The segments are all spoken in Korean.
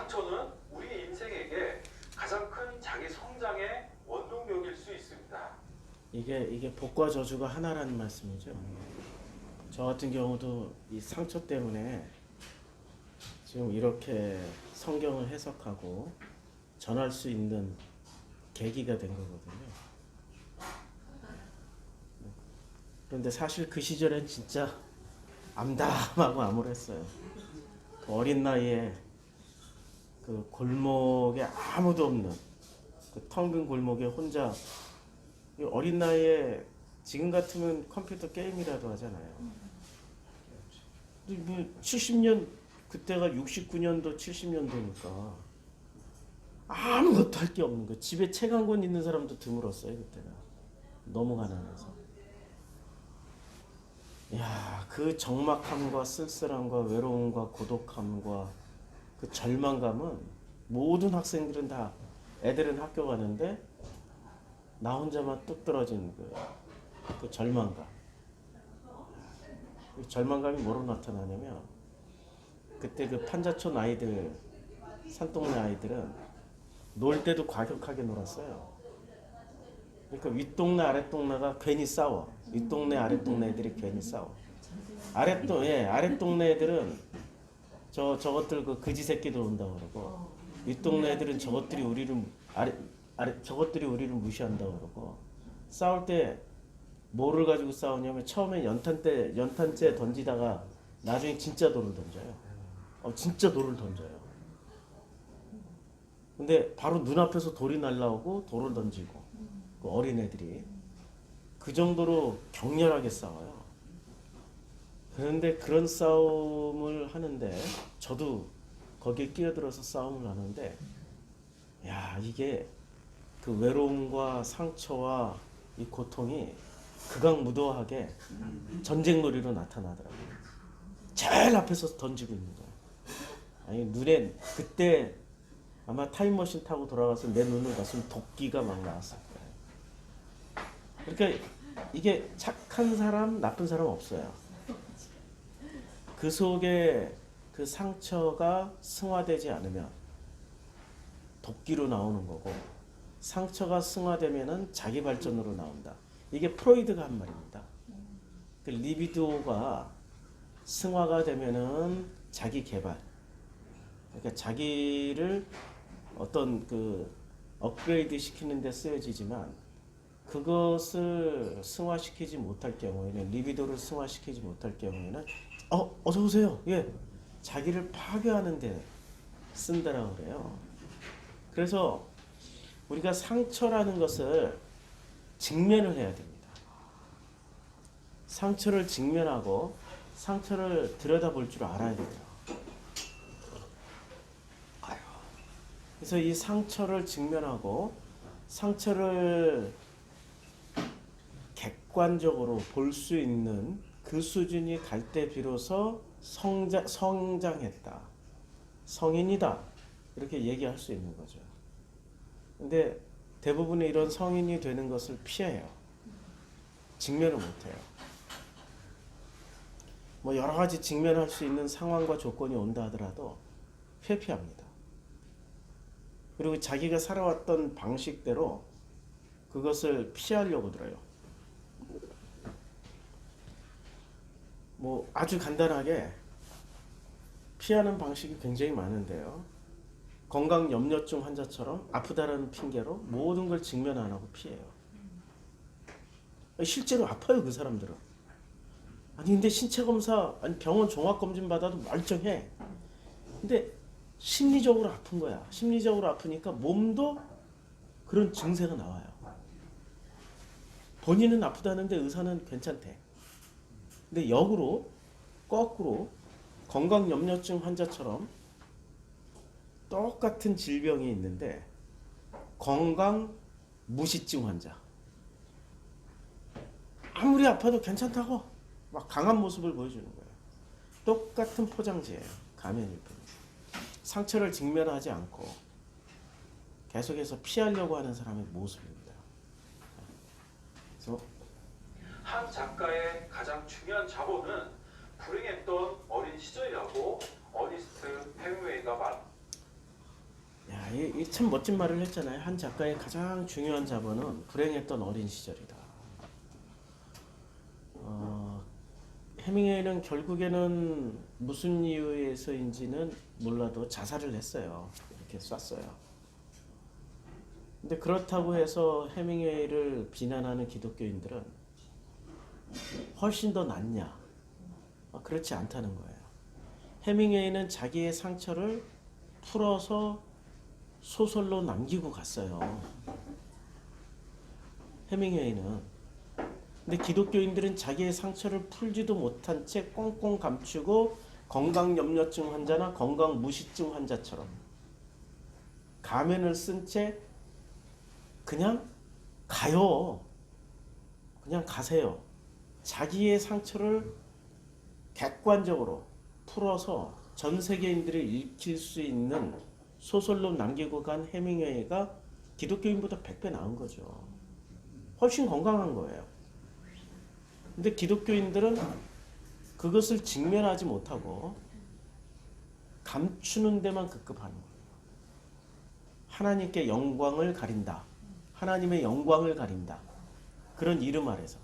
상처는 우리 인생에게 가장 큰 자기 성장의 원동력일 수 있습니다. 이게 복과 저주가 하나라는 말씀이죠. 저 같은 경우도 이 상처 때문에 지금 이렇게 성경을 해석하고 전할 수 있는 계기가 된 거거든요. 그런데 사실 그 시절엔 진짜 암담하고 암울했어요. 그 어린 나이에 그 골목에 아무도 없는 그 텅 빈 골목에 혼자, 이 어린 나이에 지금 같으면 컴퓨터 게임이라도 하잖아요. 근데 뭐 70년, 그때가 69년도 70년도니까 아무것도 할 게 없는 거. 집에 책 한 권 있는 사람도 드물었어요 그때가. 너무 가난해서. 야, 그 적막함과 쓸쓸함과 외로움과 고독함과 그 절망감은 모든 학생들은 다, 애들은 학교 가는데 나 혼자만 뚝 떨어진 그 절망감. 그 절망감이 뭐로 나타나냐면, 그때 그 판자촌 아이들, 산동네 아이들은 놀 때도 과격하게 놀았어요. 그러니까 윗동네 아랫동네가 괜히 싸워. 윗동네 아랫동네 애들이 괜히 싸워. 아랫동네 애들은 저것들 그 거지 새끼들 온다고 그러고, 윗동네 애들은 저것들이 우리를 무시한다고 그러고, 싸울 때 뭐를 가지고 싸우냐면 처음에 연탄재 던지다가 나중에 진짜 돌을 던져요. 진짜 돌을 던져요. 근데 바로 눈앞에서 돌이 날라오고 돌을 던지고, 그 어린애들이 그 정도로 격렬하게 싸워요. 그런데 그런 싸움을 하는데 저도 거기에 끼어들어서 싸움을 하는데, 야, 이게 그 외로움과 상처와 이 고통이 극악무도하게 전쟁놀이로 나타나더라고요. 제일 앞에서 던지고 있는 거예요. 아니, 눈에 그때 아마 타임머신 타고 돌아가서 내 눈을 봤으면 도끼가 막 나왔을 거예요. 그러니까 이게 착한 사람, 나쁜 사람 없어요. 그 속에 그 상처가 승화되지 않으면 도끼로 나오는 거고, 상처가 승화되면은 자기 발전으로 나온다. 이게 프로이드가 한 말입니다. 그 리비도가 승화가 되면은 자기 개발. 그러니까 자기를 어떤 그 업그레이드 시키는 데 쓰여지지만, 그것을 승화시키지 못할 경우에는, 리비도를 승화시키지 못할 경우에는 어서 오세요. 예. 자기를 파괴하는 데 쓴다라고 그래요. 그래서 우리가 상처라는 것을 직면을 해야 됩니다. 상처를 직면하고 상처를 들여다볼 줄 알아야 돼요. 그래서 이 상처를 직면하고 상처를 객관적으로 볼 수 있는 그 수준이 갈 때 비로소 성장했다, 성인이다, 이렇게 얘기할 수 있는 거죠. 근데 대부분의 이런 성인이 되는 것을 피해요. 직면을 못해요. 뭐 여러 가지 직면할 수 있는 상황과 조건이 온다 하더라도 회피합니다. 그리고 자기가 살아왔던 방식대로 그것을 피하려고 들어요. 뭐 아주 간단하게 피하는 방식이 굉장히 많은데요. 건강 염려증 환자처럼 아프다라는 핑계로 모든 걸 직면 안 하고 피해요. 실제로 아파요, 그 사람들은. 아니 근데 신체 검사, 아니 병원 종합 검진 받아도 멀쩡해. 근데 심리적으로 아픈 거야. 심리적으로 아프니까 몸도 그런 증세가 나와요. 본인은 아프다는데 의사는 괜찮대. 근데 역으로, 거꾸로 건강 염려증 환자처럼 똑같은 질병이 있는데 건강 무시증 환자, 아무리 아파도 괜찮다고 막 강한 모습을 보여주는 거예요. 똑같은 포장지예요. 가면일 뿐이에요. 상처를 직면하지 않고 계속해서 피하려고 하는 사람의 모습입니다. 그래서 한 작가의 가장 중요한 자본은 불행했던 어린 시절이라고 어니스트 헤밍웨이가 참 멋진 말을 했잖아요. 한 작가의 가장 중요한 자본은 불행했던 어린 시절이다. 해밍웨이는 결국에는 무슨 이유에서인지는 몰라도 자살을 했어요. 이렇게 쐈어요. 근데 그렇다고 해서 해밍웨이를 비난하는 기독교인들은 훨씬 더 낫냐? 그렇지 않다는 거예요. 해밍웨이는 자기의 상처를 풀어서 소설로 남기고 갔어요. 해밍웨이는. 근데 기독교인들은 자기의 상처를 풀지도 못한 채 꽁꽁 감추고 건강염려증 환자나 건강무시증 환자처럼 가면을 쓴 채 그냥 가요. 그냥 가세요. 자기의 상처를 객관적으로 풀어서 전 세계인들이 읽힐 수 있는 소설로 남기고 간 해밍웨이가 기독교인보다 100배 나은 거죠. 훨씬 건강한 거예요. 근데 기독교인들은 그것을 직면하지 못하고 감추는 데만 급급하는 거예요. 하나님께 영광을 가린다. 하나님의 영광을 가린다. 그런 이름 아래서.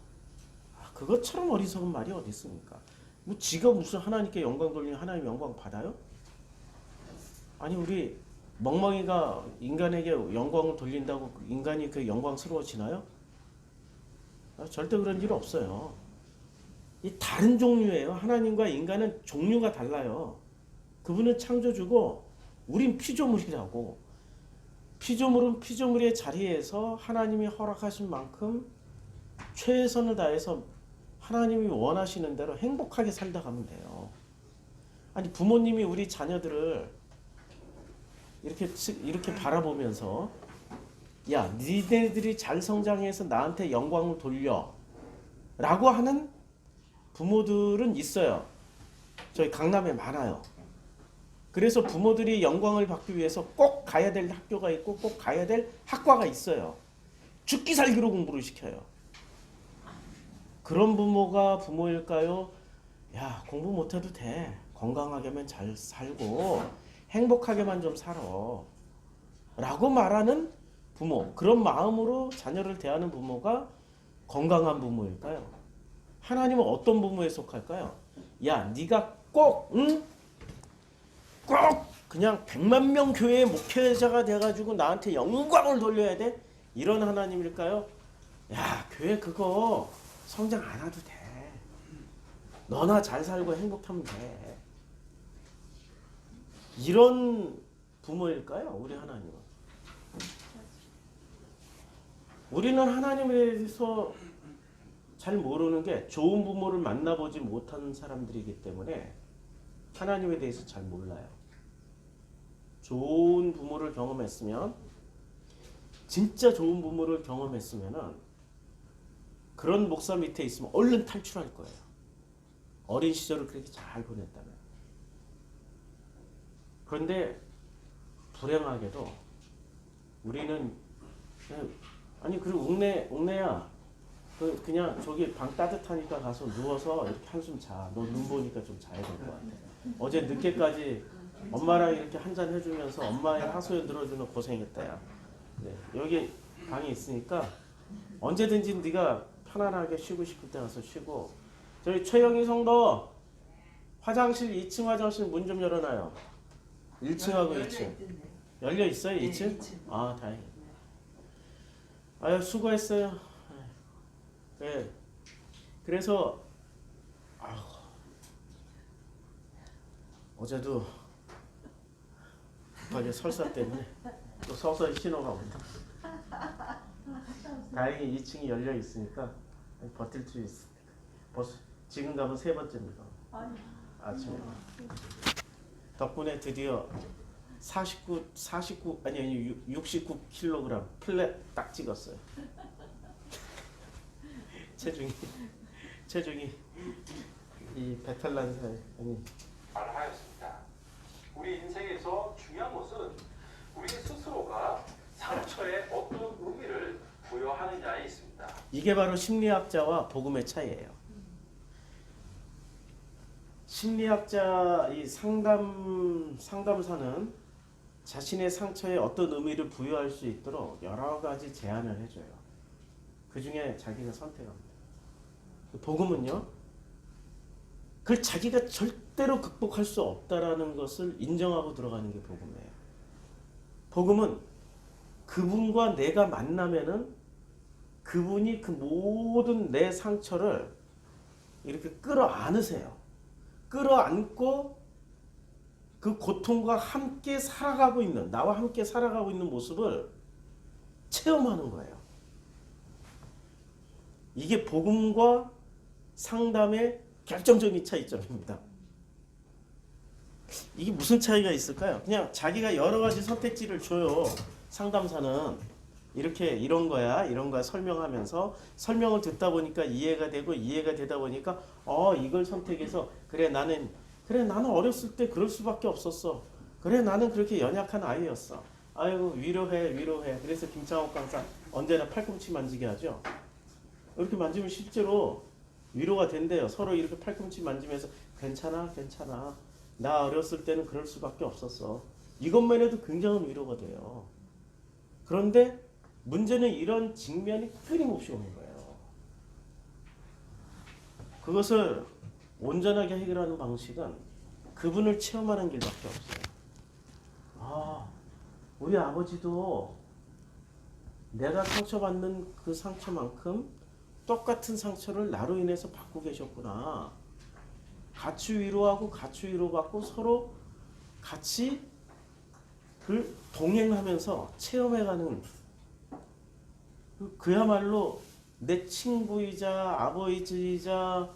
그것처럼 어리석은 말이 어디 있습니까? 뭐 지가 무슨 하나님께 영광 돌리면 하나님 영광 받아요? 아니 우리 멍멍이가 인간에게 영광을 돌린다고 인간이 그 영광스러워지나요? 절대 그런 일 없어요. 이 다른 종류예요. 하나님과 인간은 종류가 달라요. 그분은 창조주고 우린 피조물이라고. 피조물은 피조물의 자리에서 하나님이 허락하신 만큼 최선을 다해서 하나님이 원하시는 대로 행복하게 살다 가면 돼요. 아니 부모님이 우리 자녀들을 이렇게 바라보면서 야 니네들이 잘 성장해서 나한테 영광을 돌려 라고 하는 부모들은 있어요. 저희 강남에 많아요. 그래서 부모들이 영광을 받기 위해서 꼭 가야 될 학교가 있고 꼭 가야 될 학과가 있어요. 죽기 살기로 공부를 시켜요. 그런 부모가 부모일까요? 야 공부 못해도 돼. 건강하게만 잘 살고 행복하게만 좀 살아. 라고 말하는 부모. 그런 마음으로 자녀를 대하는 부모가 건강한 부모일까요? 하나님은 어떤 부모에 속할까요? 야 네가 꼭 그냥 100만 명 교회의 목회자가 돼가지고 나한테 영광을 돌려야 돼? 이런 하나님일까요? 야 교회 그거 성장 안 해도 돼. 너나 잘 살고 행복하면 돼. 이런 부모일까요? 우리 하나님은. 우리는 하나님에 대해서 잘 모르는 게 좋은 부모를 만나보지 못한 사람들이기 때문에 하나님에 대해서 잘 몰라요. 좋은 부모를 경험했으면 진짜 좋은 부모를 경험했으면은 그런 목사 밑에 있으면 얼른 탈출할 거예요. 어린 시절을 그렇게 잘 보냈다면. 그런데 불행하게도 우리는 그리고 옥내야 그냥 저기 방 따뜻하니까 가서 누워서 이렇게 한숨 자. 너 눈 보니까 좀 자야 될 것 같아. 어제 늦게까지 엄마랑 이렇게 한잔 해주면서 엄마의 하소연 들어주는 고생했다 야. 네, 여기 방이 있으니까 언제든지 네가 편안하게 쉬고 싶을 때 가서 쉬고. 저희 최영희 성도 화장실 2층 화장실 문 좀 열어놔요. 1층하고 2층. 열려 있어요? 2층? 아 다행이다. 아유 수고했어요. 네. 그래서 어제도 급하게 설사 때문에 또 서서히 신호가 온다. 다행히 2층이 열려 있으니까 버틸 수 있어. 지금 가면 3번째입니다. 아침에. 덕분에 드디어 69kg 플랫 딱 찍었어요. 체중이 이 배탈난 사이 말하였습니다. 우리 인생에서 중요한 것은 우리 스스로가 상처에 어떤 의미를 부여하느냐에 있습니다. 이게 바로 심리학자와 복음의 차이예요. 심리학자 이 상담사는 자신의 상처에 어떤 의미를 부여할 수 있도록 여러 가지 제안을 해줘요. 그 중에 자기가 선택합니다. 복음은요, 그걸 자기가 절대로 극복할 수 없다라는 것을 인정하고 들어가는 게 복음이에요. 복음은 그분과 내가 만나면은 그분이 그 모든 내 상처를 이렇게 끌어안으세요. 끌어안고 그 고통과 함께 살아가고 있는, 나와 함께 살아가고 있는 모습을 체험하는 거예요. 이게 복음과 상담의 결정적인 차이점입니다. 이게 무슨 차이가 있을까요? 그냥 자기가 여러 가지 선택지를 줘요. 상담사는 이렇게 이런 거야 설명하면서, 설명을 듣다 보니까 이해가 되고, 이해가 되다 보니까 이걸 선택해서 그래 나는 어렸을 때 그럴 수밖에 없었어. 그래 나는 그렇게 연약한 아이였어. 아이고 위로해. 그래서 김창옥 강사 언제나 팔꿈치 만지게 하죠. 이렇게 만지면 실제로 위로가 된대요. 서로 이렇게 팔꿈치 만지면서 괜찮아. 나 어렸을 때는 그럴 수밖에 없었어. 이것만 해도 굉장한 위로가 돼요. 그런데 문제는 이런 직면이 끊임없이 오는 거예요. 그것을 온전하게 해결하는 방식은 그분을 체험하는 길밖에 없어요. 우리 아버지도 내가 상처받는 그 상처만큼 똑같은 상처를 나로 인해서 받고 계셨구나. 같이 위로하고 같이 위로받고 서로 같이 그 동행하면서 체험해가는, 그야말로 내 친구이자 아버지이자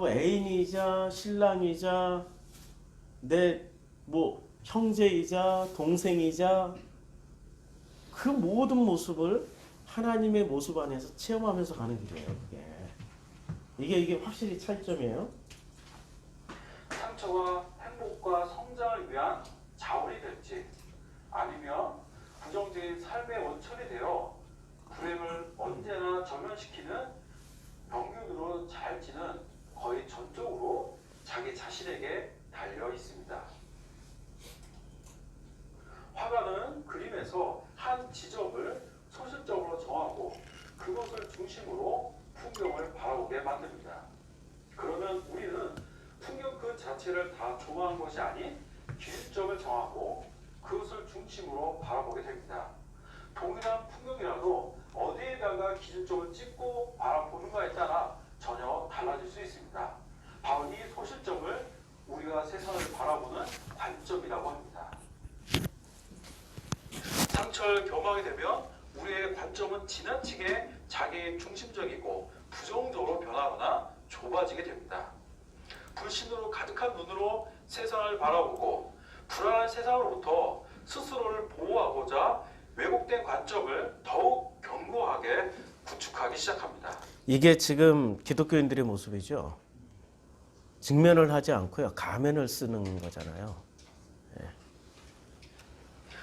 애인이자 신랑이자 내 형제이자 동생이자 그 모든 모습을 하나님의 모습 안에서 체험하면서 가는 길이에요. 이게 확실히 차이점이에요. 상처가 행복과 성장을 위한 자원이 될지, 아니면 부정적인 삶의 원천이 되어 불행을 언제나 전면시키는 병균으로 자랄지는 거의 전적으로 자기 자신에게 달려 있습니다. 화가는 그림에서 한 지점을 소실적으로 정하고 그것을 중심으로 풍경을 바라보게 만듭니다. 그러면 우리는 풍경 그 자체를 다 조망한 것이 아닌 기준점을 정하고 그것을 중심으로 바라보게 됩니다. 동일한 풍경이라도 어디에다가 기준점을 찍고 바라보는가에 따라 전혀 달라질 수 있습니다. 바로 이 소실점을 우리가 세상을 바라보는 관점이라고 합니다. 상처를 경험하게 되면 우리의 관점은 지나치게 자기 중심적이고 부정적으로 변하거나 좁아지게 됩니다. 불신으로 가득한 눈으로 세상을 바라보고 불안한 세상으로부터 스스로를 보호하고자 왜곡된 관점을 더욱 견고하게 구축하기 시작합니다. 이게 지금 기독교인들의 모습이죠. 직면을 하지 않고요, 가면을 쓰는 거잖아요.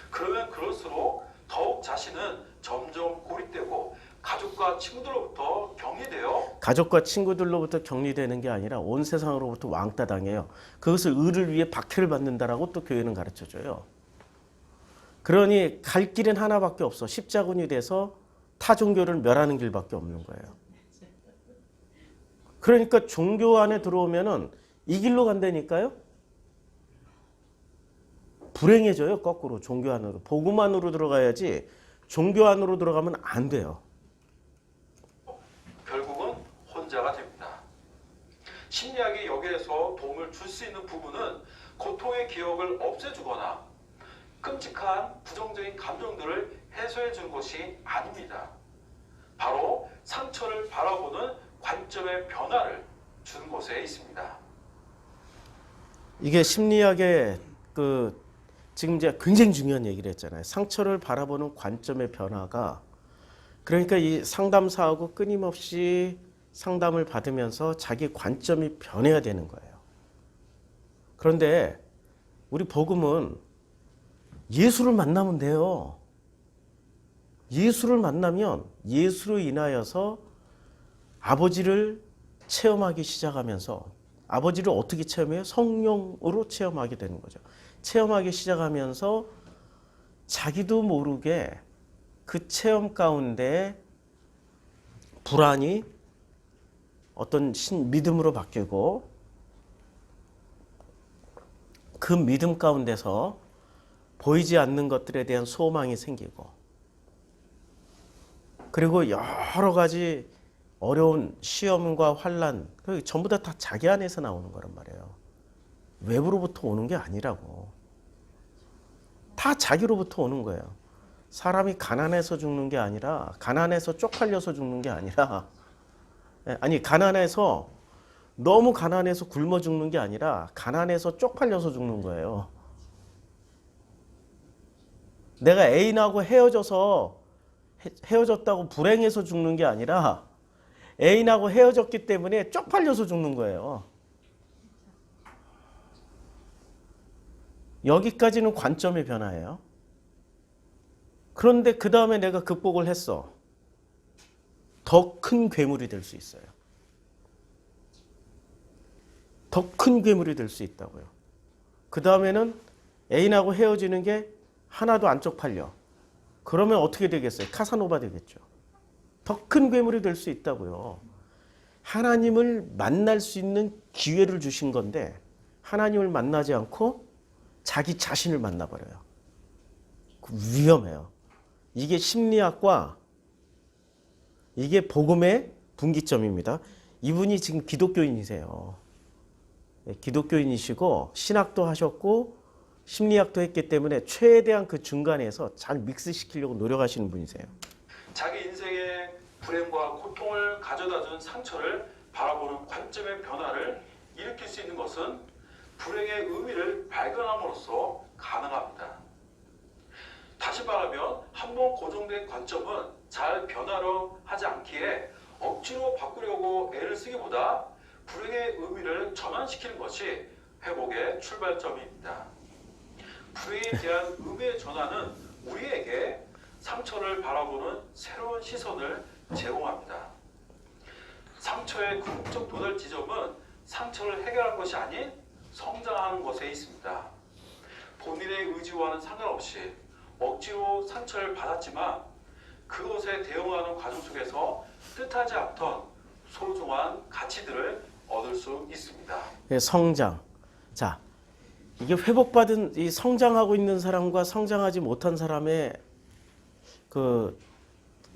그러면 그럴수록 더욱 자신은 점점 고립되고 가족과 친구들로부터 격리되는 게 아니라 온 세상으로부터 왕따 당해요. 그것을 의를 위해 박해를 받는다라고 또 교회는 가르쳐줘요. 그러니 갈 길은 하나밖에 없어. 십자군이 돼서 타 종교를 멸하는 길밖에 없는 거예요. 그러니까 종교 안에 들어오면은 이 길로 간다니까요. 불행해져요. 거꾸로 종교 안으로. 복음 안으로 들어가야지 종교 안으로 들어가면 안 돼요. 결국은 혼자가 됩니다. 심리학이 여기에서 도움을 줄 수 있는 부분은 고통의 기억을 없애주거나 끔찍한 부정적인 감정들을 해소해 주는 것이 아닙니다. 바로 상처를 바라보는 관점의 변화를 주는 곳에 있습니다. 이게 심리학의 지금 이제 굉장히 중요한 얘기를 했잖아요. 상처를 바라보는 관점의 변화가, 그러니까 이 상담사하고 끊임없이 상담을 받으면서 자기 관점이 변해야 되는 거예요. 그런데 우리 복음은 예수를 만나면 돼요. 예수를 만나면 예수로 인하여서 아버지를 체험하기 시작하면서, 아버지를 어떻게 체험해요? 성령으로 체험하게 되는 거죠. 체험하기 시작하면서 자기도 모르게 그 체험 가운데 불안이 어떤 믿음으로 바뀌고 그 믿음 가운데서 보이지 않는 것들에 대한 소망이 생기고 그리고 여러 가지 어려운 시험과 환난 전부 다 자기 안에서 나오는 거란 말이에요. 외부로부터 오는 게 아니라고. 다 자기로부터 오는 거예요. 사람이 가난해서 죽는 게 아니라 가난해서 쪽팔려서 죽는 게 아니라 아니 가난해서 너무 가난해서 굶어 죽는 게 아니라 가난해서 쪽팔려서 죽는 거예요. 내가 애인하고 헤어졌다고 불행해서 죽는 게 아니라 애인하고 헤어졌기 때문에 쪽팔려서 죽는 거예요. 여기까지는 관점의 변화예요. 그런데 그 다음에 내가 극복을 했어. 더 큰 괴물이 될 수 있어요. 더 큰 괴물이 될 수 있다고요. 그 다음에는 애인하고 헤어지는 게 하나도 안 쪽팔려. 그러면 어떻게 되겠어요? 카사노바 되겠죠. 더 큰 괴물이 될 수 있다고요. 하나님을 만날 수 있는 기회를 주신 건데 하나님을 만나지 않고 자기 자신을 만나버려요. 위험해요. 이게 심리학과 이게 복음의 분기점입니다. 이분이 지금 기독교인이세요. 기독교인이시고 신학도 하셨고 심리학도 했기 때문에 최대한 그 중간에서 잘 믹스시키려고 노력하시는 분이세요. 자기 인생의 불행과 고통을 가져다준 상처를 바라보는 관점의 변화를 일으킬 수 있는 것은 불행의 의미를 발견함으로써 가능합니다. 다시 말하면 한번 고정된 관점은 잘 변화를 하지 않기에 억지로 바꾸려고 애를 쓰기보다 불행의 의미를 전환시키는 것이 회복의 출발점입니다. 불행에 대한 의미의 전환은 우리에게 상처를 바라보는 새로운 시선을 제공합니다. 상처의 궁극적 도달 지점은 상처를 해결할 것이 아닌 성장하는 것에 있습니다. 본인의 의지와는 상관없이 억지로 상처를 받았지만 그것에 대응하는 과정 속에서 뜻하지 않던 소중한 가치들을 얻을 수 있습니다. 성장. 자, 이게 회복받은 이 성장하고 있는 사람과 성장하지 못한 사람의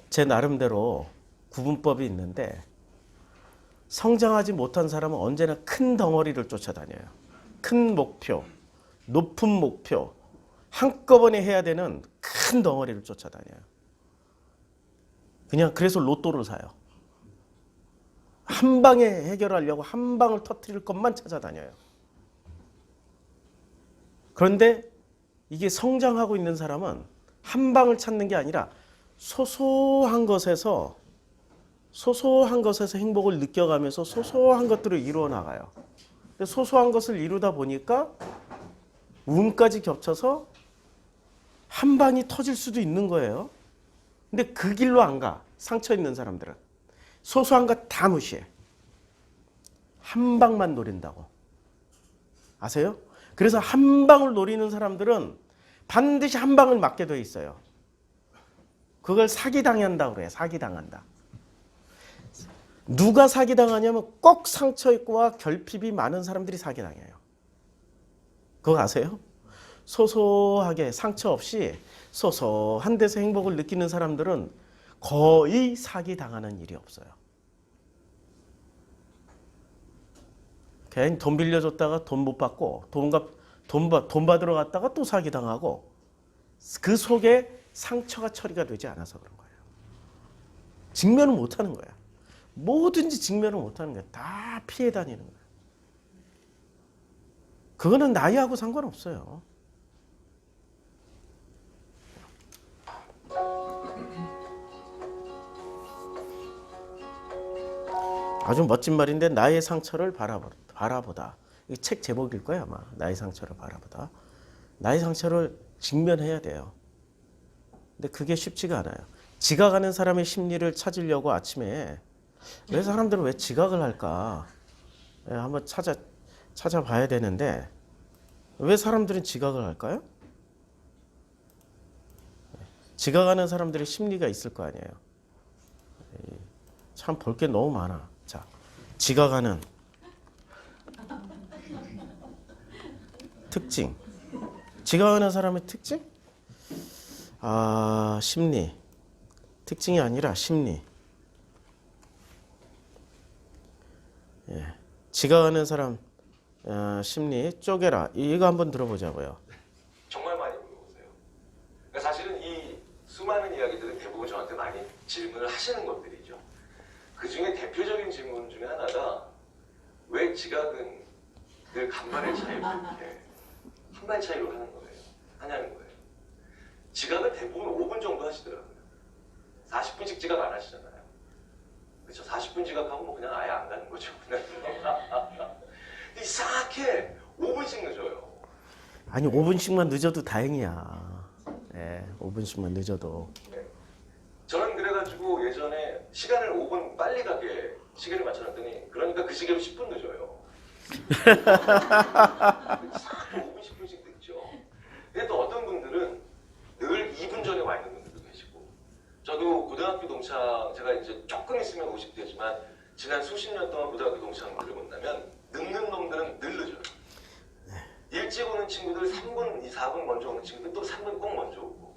제 나름대로 구분법이 있는데 성장하지 못한 사람은 언제나 큰 덩어리를 쫓아다녀요. 큰 목표, 높은 목표, 한꺼번에 해야 되는 큰 덩어리를 쫓아다녀요. 그냥 그래서 로또를 사요. 한 방에 해결하려고 한 방을 터뜨릴 것만 찾아다녀요. 그런데 이게 성장하고 있는 사람은 한 방을 찾는 게 아니라 소소한 것에서 행복을 느껴가면서 소소한 것들을 이루어 나가요. 소소한 것을 이루다 보니까 운까지 겹쳐서 한 방이 터질 수도 있는 거예요. 근데 그 길로 안 가. 상처 있는 사람들은. 소소한 거 다 무시해. 한 방만 노린다고. 아세요? 그래서 한 방을 노리는 사람들은 반드시 한 방을 맞게 돼 있어요. 그걸 사기당한다고 그래요. 사기당한다. 누가 사기당하냐면 꼭 상처 있고와 결핍이 많은 사람들이 사기당해요. 그거 아세요? 소소하게 상처 없이 소소한 데서 행복을 느끼는 사람들은 거의 사기당하는 일이 없어요. 괜히 돈 빌려줬다가 돈 못 받고 돈 받으러 갔다가 또 사기당하고 그 속에 상처가 처리가 되지 않아서 그런 거예요. 직면을 못하는 거야. 뭐든지 직면을 못하는 거야. 다 피해 다니는 거야. 그거는 나이하고 상관없어요. 아주 멋진 말인데 나의 상처를 바라보다. 이 책 제목일 거야 아마. 나의 상처를 바라보다. 나의 상처를 직면해야 돼요. 근데 그게 쉽지가 않아요. 지각하는 사람의 심리를 찾으려고 아침에 왜 사람들은 왜 지각을 할까? 한번 찾아봐야 되는데 왜 사람들은 지각을 할까요? 지각하는 사람들의 심리가 있을 거 아니에요. 참 볼 게 너무 많아. 자, 지각하는 특징. 지각하는 사람의 특징? 아, 심리. 특징이 아니라 심리. 예. 지각하는 사람 심리 쪼개라. 이거 한번 들어보자고요. 정말 많이 물어보세요. 그러니까 사실은 이 수많은 이야기들은 대부분 저한테 많이 질문을 하시는 것들이죠. 그 중에 대표적인 질문 중에 하나가 왜 지각은 늘 간발의 차이로 이렇게 한 발 차이로 하냐는 거예요. 지각을 대부분 5분 정도 하시더라고요. 40분씩 지각 안 하시잖아요. 그렇죠. 40분 지각하고 뭐 그냥 아예 안 가는 거죠. 이상하게 5분씩 늦어요. 아니 5분씩만 늦어도 다행이야. 예, 5분씩만 늦어도. 네. 저는 그래가지고 예전에 시간을 5분 빨리 가게 시계를 맞춰놨더니 그러니까 그 시계로 10분 늦어요. 5분, 10분씩 늦죠. 근데 또 어떤 분들은 늘 2분 전에 와 있는 분들도 계시고 저도 고등학교 동창 제가 이제 조금 있으면 50대지만 지난 수십 년 동안 고등학교 동창들을 만나면 늦는 놈들은 늘 늦어요. 일찍 오는 친구들 3분, 4분 먼저 오는 친구들 또 3분 꼭 먼저 오고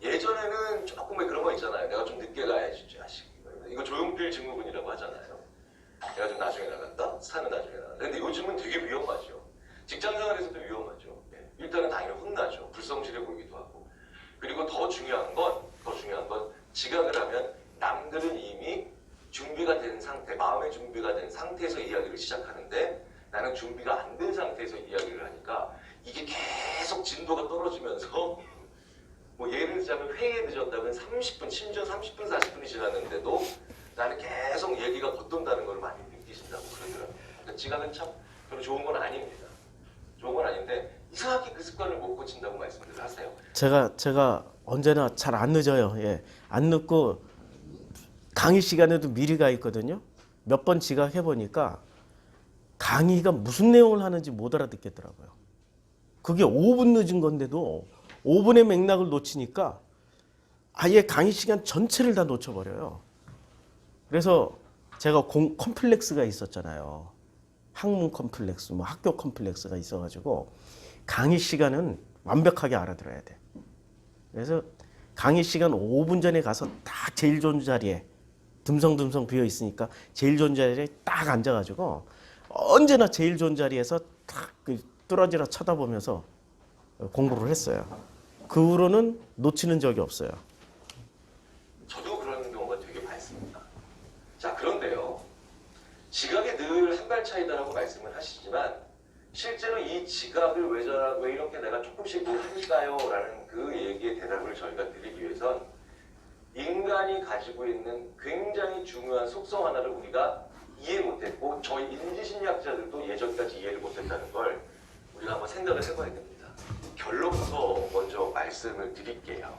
예전에는 조금 왜 그런 거 있잖아요. 내가 좀 늦게 가야지 자식. 이거 조용필 증후군이라고 하잖아요. 내가 좀 나중에 나간다? 스타는 나중에 나간다. 근데 요즘은 되게 위험하죠. 직장 생활에서도 위험하죠. 일단은 당연히 혼나죠. 불성실해 보이기도 하고. 그리고 더 중요한 건 지각을 하면 남들은 이미 준비가 된 상태, 마음의 준비가 된 상태에서 이야기를 시작하는데 나는 준비가 안 된 상태에서 이야기를 하니까 이게 계속 진도가 떨어지면서 뭐 예를 들자면 회의에 늦었다면 30분, 심지어 30분, 40분이 지났는데도 나는 계속 얘기가 겉돈다는 걸 많이 느끼신다고 그러더라고요. 그러니까 지각은 참 별로 좋은 건 아닙니다. 좋은 건 아닌데 이상하게 그 습관을 못 고친다고 말씀을 하세요. 제가 언제나 잘 안 늦어요. 예, 안 늦고 강의 시간에도 미리 가 있거든요. 몇 번 지각해 보니까 강의가 무슨 내용을 하는지 못 알아듣겠더라고요. 그게 5분 늦은 건데도 5분의 맥락을 놓치니까 아예 강의 시간 전체를 다 놓쳐버려요. 그래서 제가 컴플렉스가 있었잖아요. 학문 컴플렉스, 뭐 학교 컴플렉스가 있어가지고 강의 시간은 완벽하게 알아들어야 돼. 그래서 강의 시간 5분 전에 가서 딱 제일 좋은 자리에 듬성듬성 비어 있으니까 제일 좋은 자리에 딱 앉아가지고 언제나 제일 좋은 자리에서 딱 뚫어지라 쳐다보면서 공부를 했어요. 그 후로는 놓치는 적이 없어요. 저도 그런 경우가 되게 많습니다. 자, 그런데요. 지각에 늘 한 발 차이다라고 말씀을 하시지만 실제로 이 지각을 왜 이렇게 내가 조금씩 할까요? 라는 그 얘기의 대답을 저희가 드리기 위해선 인간이 가지고 있는 굉장히 중요한 속성 하나를 우리가 이해 못했고 저희 인지심리학자들도 예전까지 이해를 못했다는 걸 우리가 한번 생각을 해봐야 됩니다. 결론부터 먼저 말씀을 드릴게요.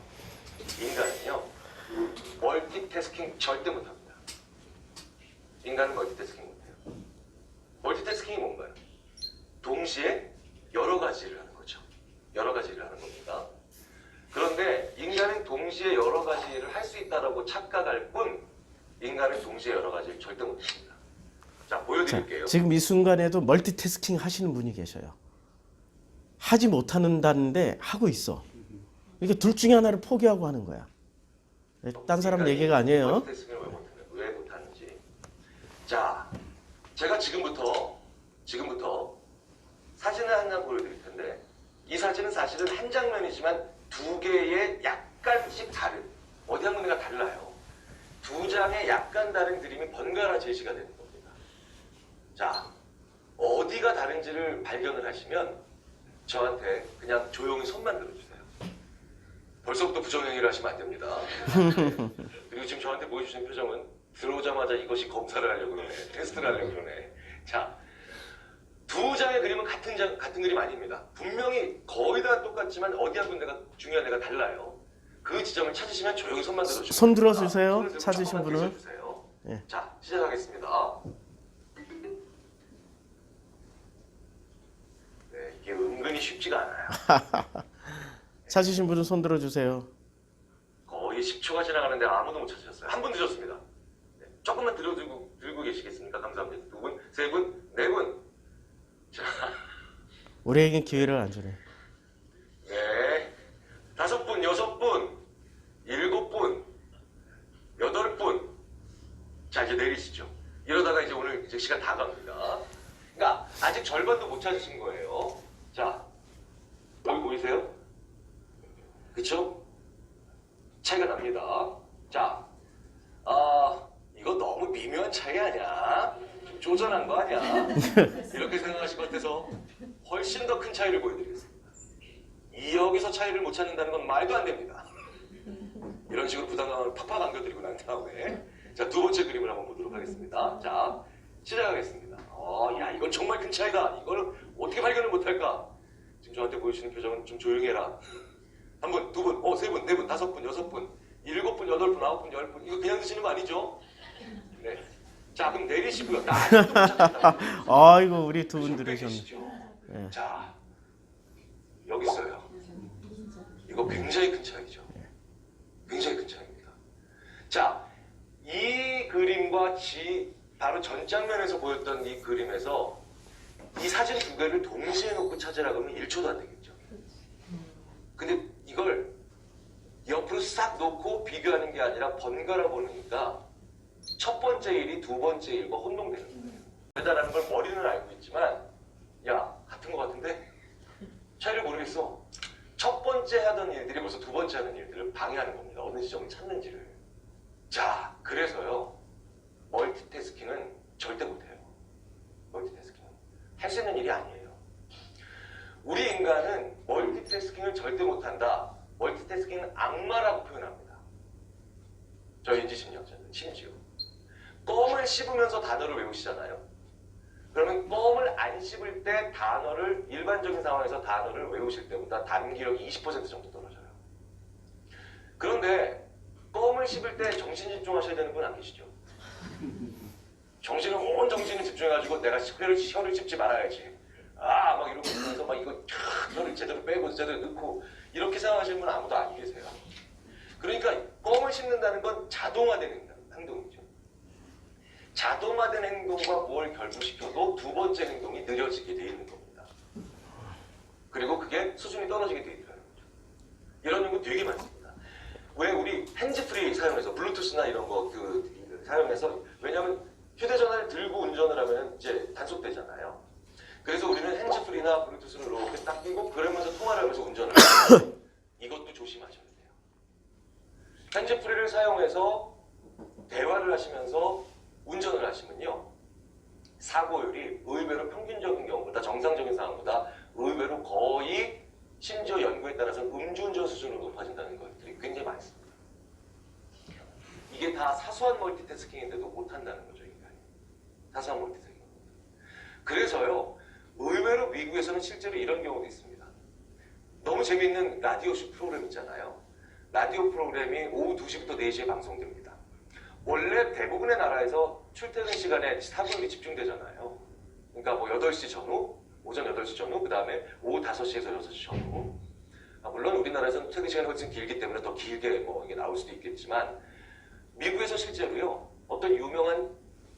인간은요 멀티태스킹 절대 못합니다. 인간은 멀티태스킹 못해요. 멀티태스킹이 뭔가요? 동시에 여러 가지를 하는 거죠. 여러 가지를 하는 겁니다. 그런데 인간은 동시에 여러 가지를 할 수 있다라고 착각할 뿐 인간은 동시에 여러 가지를 절대 못합니다. 자, 보여드릴게요. 지금 이 순간에도 멀티태스킹 하시는 분이 계셔요. 하지 못하는다는데 하고 있어. 이게 둘 중에 하나를 포기하고 하는 거야. 딴 사람 얘기가 아니에요. 멀티태스킹을 왜 못하는지. 자, 제가 지금부터 사진을 한 장 보여드릴 텐데 이 사진은 사실은 한 장면이지만 두 개의 약간씩 다른 어디 한 군데가 달라요. 두 장의 약간 다른 그림이 번갈아 제시가 되는 겁니다. 자, 어디가 다른지를 발견을 하시면 저한테 그냥 조용히 손만 들어주세요. 벌써부터 부정행위를 하시면 안 됩니다. 그리고 지금 저한테 보여주신 표정은 들어오자마자 이것이 검사를 하려고 그러네. 테스트를 하려고 그러네. 자, 두 장의 그림은 같은 그림 아닙니다. 분명히 거의 다 똑같지만 어디 한 군데가 중요한 데가 달라요. 그 지점을 찾으시면 조용히 손만 들어주세요. 손 들어주세요. 찾으신 분은. 예. 자, 시작하겠습니다. 네, 이게 은근히 표현이 쉽지가 않아요. 찾으신 분은 손 들어주세요. 거의 10초가 지나가는데 아무도 못 찾으셨어요. 한 분 늦었습니다. 네, 조금만 들고 계시겠습니까? 감사합니다. 두 분, 세 분, 네 분. 자, 우리에겐 기회를 안 주네. 네, 5분, 6분, 7분, 8분. 자, 이제 내리시죠. 이러다가 이제 오늘 이제 시간 다 갑니다. 그러니까 아직 절반도 못 찾으신 거예요. 자, 여기 보이세요? 그쵸? 차이가 납니다. 자, 이거 너무 미묘한 차이 아니야? 좀 쪼잔한 거 아니야? 이렇게 생각하실 것 같아서 훨씬 더 큰 차이를 보여드리겠습니다. 2억에서 차이를 못 찾는다는 건 말도 안 됩니다. 이런 식으로 부담감을 팍팍 안겨드리고 난 다음에 자, 두 번째 그림을 한번 보도록 하겠습니다. 자, 시작하겠습니다. 야, 이건 정말 큰 차이다. 이걸 어떻게 발견을 못할까? 지금 저한테 보여주시는 표정은 좀 조용히 해라. 한 분, 두 분, 세 분, 네 분, 5분, 6분, 7분, 8분, 9분, 10분. 이거 그냥 드시는 거 아니죠? 네. 자, 그럼 내리시고요. 나 아직도 못 찾겠다. 아이고 우리 두 분 들으셨네. 계시죠? 네. 자, 여기 있어요. 이거 굉장히 큰 차이죠. 굉장히 큰 차이입니다. 자, 이 그림과 바로 전 장면에서 보였던 이 그림에서 이 사진 두 개를 동시에 놓고 찾으라 그러면 1초도 안 되겠죠. 근데 이걸 옆으로 싹 놓고 비교하는 게 아니라 번갈아 보니까 첫 번째 일이 두 번째 일과 혼동되는 거예요. 다르다는 걸 머리는 알고 있지만 야, 같은 거 같은데? 차이를 모르겠어. 첫 번째 하던 일들이 벌써 두 번째 하는 일들을 방해하는 겁니다. 어느 지점을 찾는지를. 자, 그래서요. 멀티태스킹은 절대 못해요. 멀티태스킹은. 할 수 있는 일이 아니에요. 우리 인간은 멀티태스킹을 절대 못한다. 멀티태스킹은 악마라고 표현합니다. 저희 인지심리학자는 심지어. 껌을 씹으면서 단어를 외우시잖아요. 그러면 껌을 안 씹을 때 단어를 일반적인 상황에서 단어를 외우실 때보다 단기력이 20% 정도 떨어져요. 그런데 껌을 씹을 때 정신 집중하셔야 되는 분 안 계시죠? 정신을 온 정신을 집중해가지고 내가 혀를 씹지 말아야지. 막 이러고 있으면서 막 이거 혀를 제대로 빼고 제대로 넣고 이렇게 생각하시는 분 아무도 안 계세요. 그러니까 껌을 씹는다는 건 자동화되는 행동이죠. 자동화된 행동과 뭘 결부시켜도 두 번째 행동이 느려지게 돼 있는 겁니다. 그리고 그게 수준이 떨어지게 돼 있다는 거죠. 이런 연구 되게 많습니다. 왜 우리 핸즈프리 사용해서 블루투스나 이런 거 사용해서 왜냐하면 휴대전화를 들고 운전을 하면 이제 단속되잖아요. 그래서 우리는 핸즈프리나 블루투스를 이렇게 딱 끼고 그러면서 통화를 하면서 운전을 해요. 이것도 조심하셔야 돼요. 핸즈프리를 사용해서 대화를 하시면서 운전을 하시면요. 사고율이 의외로 평균적인 경우보다 정상적인 상황보다 의외로 거의 심지어 연구에 따라서는 음주운전 수준으로 높아진다는 것들이 굉장히 많습니다. 이게 다 사소한 멀티태스킹인데도 못한다는 거죠, 인간이. 사소한 멀티태스킹. 그래서요, 의외로 미국에서는 실제로 이런 경우도 있습니다. 너무 재미있는 라디오쇼 프로그램 있잖아요. 라디오 프로그램이 오후 2시부터 4시에 방송됩니다. 원래 대부분의 나라에서 출퇴근 시간에 사고율이 집중되잖아요. 그러니까 뭐 8시 전후, 오전 8시 전후, 그 다음에 오후 5시에서 6시 전후. 물론 우리나라에서는 퇴근 시간이 훨씬 길기 때문에 더 길게 뭐 이게 나올 수도 있겠지만 미국에서 실제로요. 어떤 유명한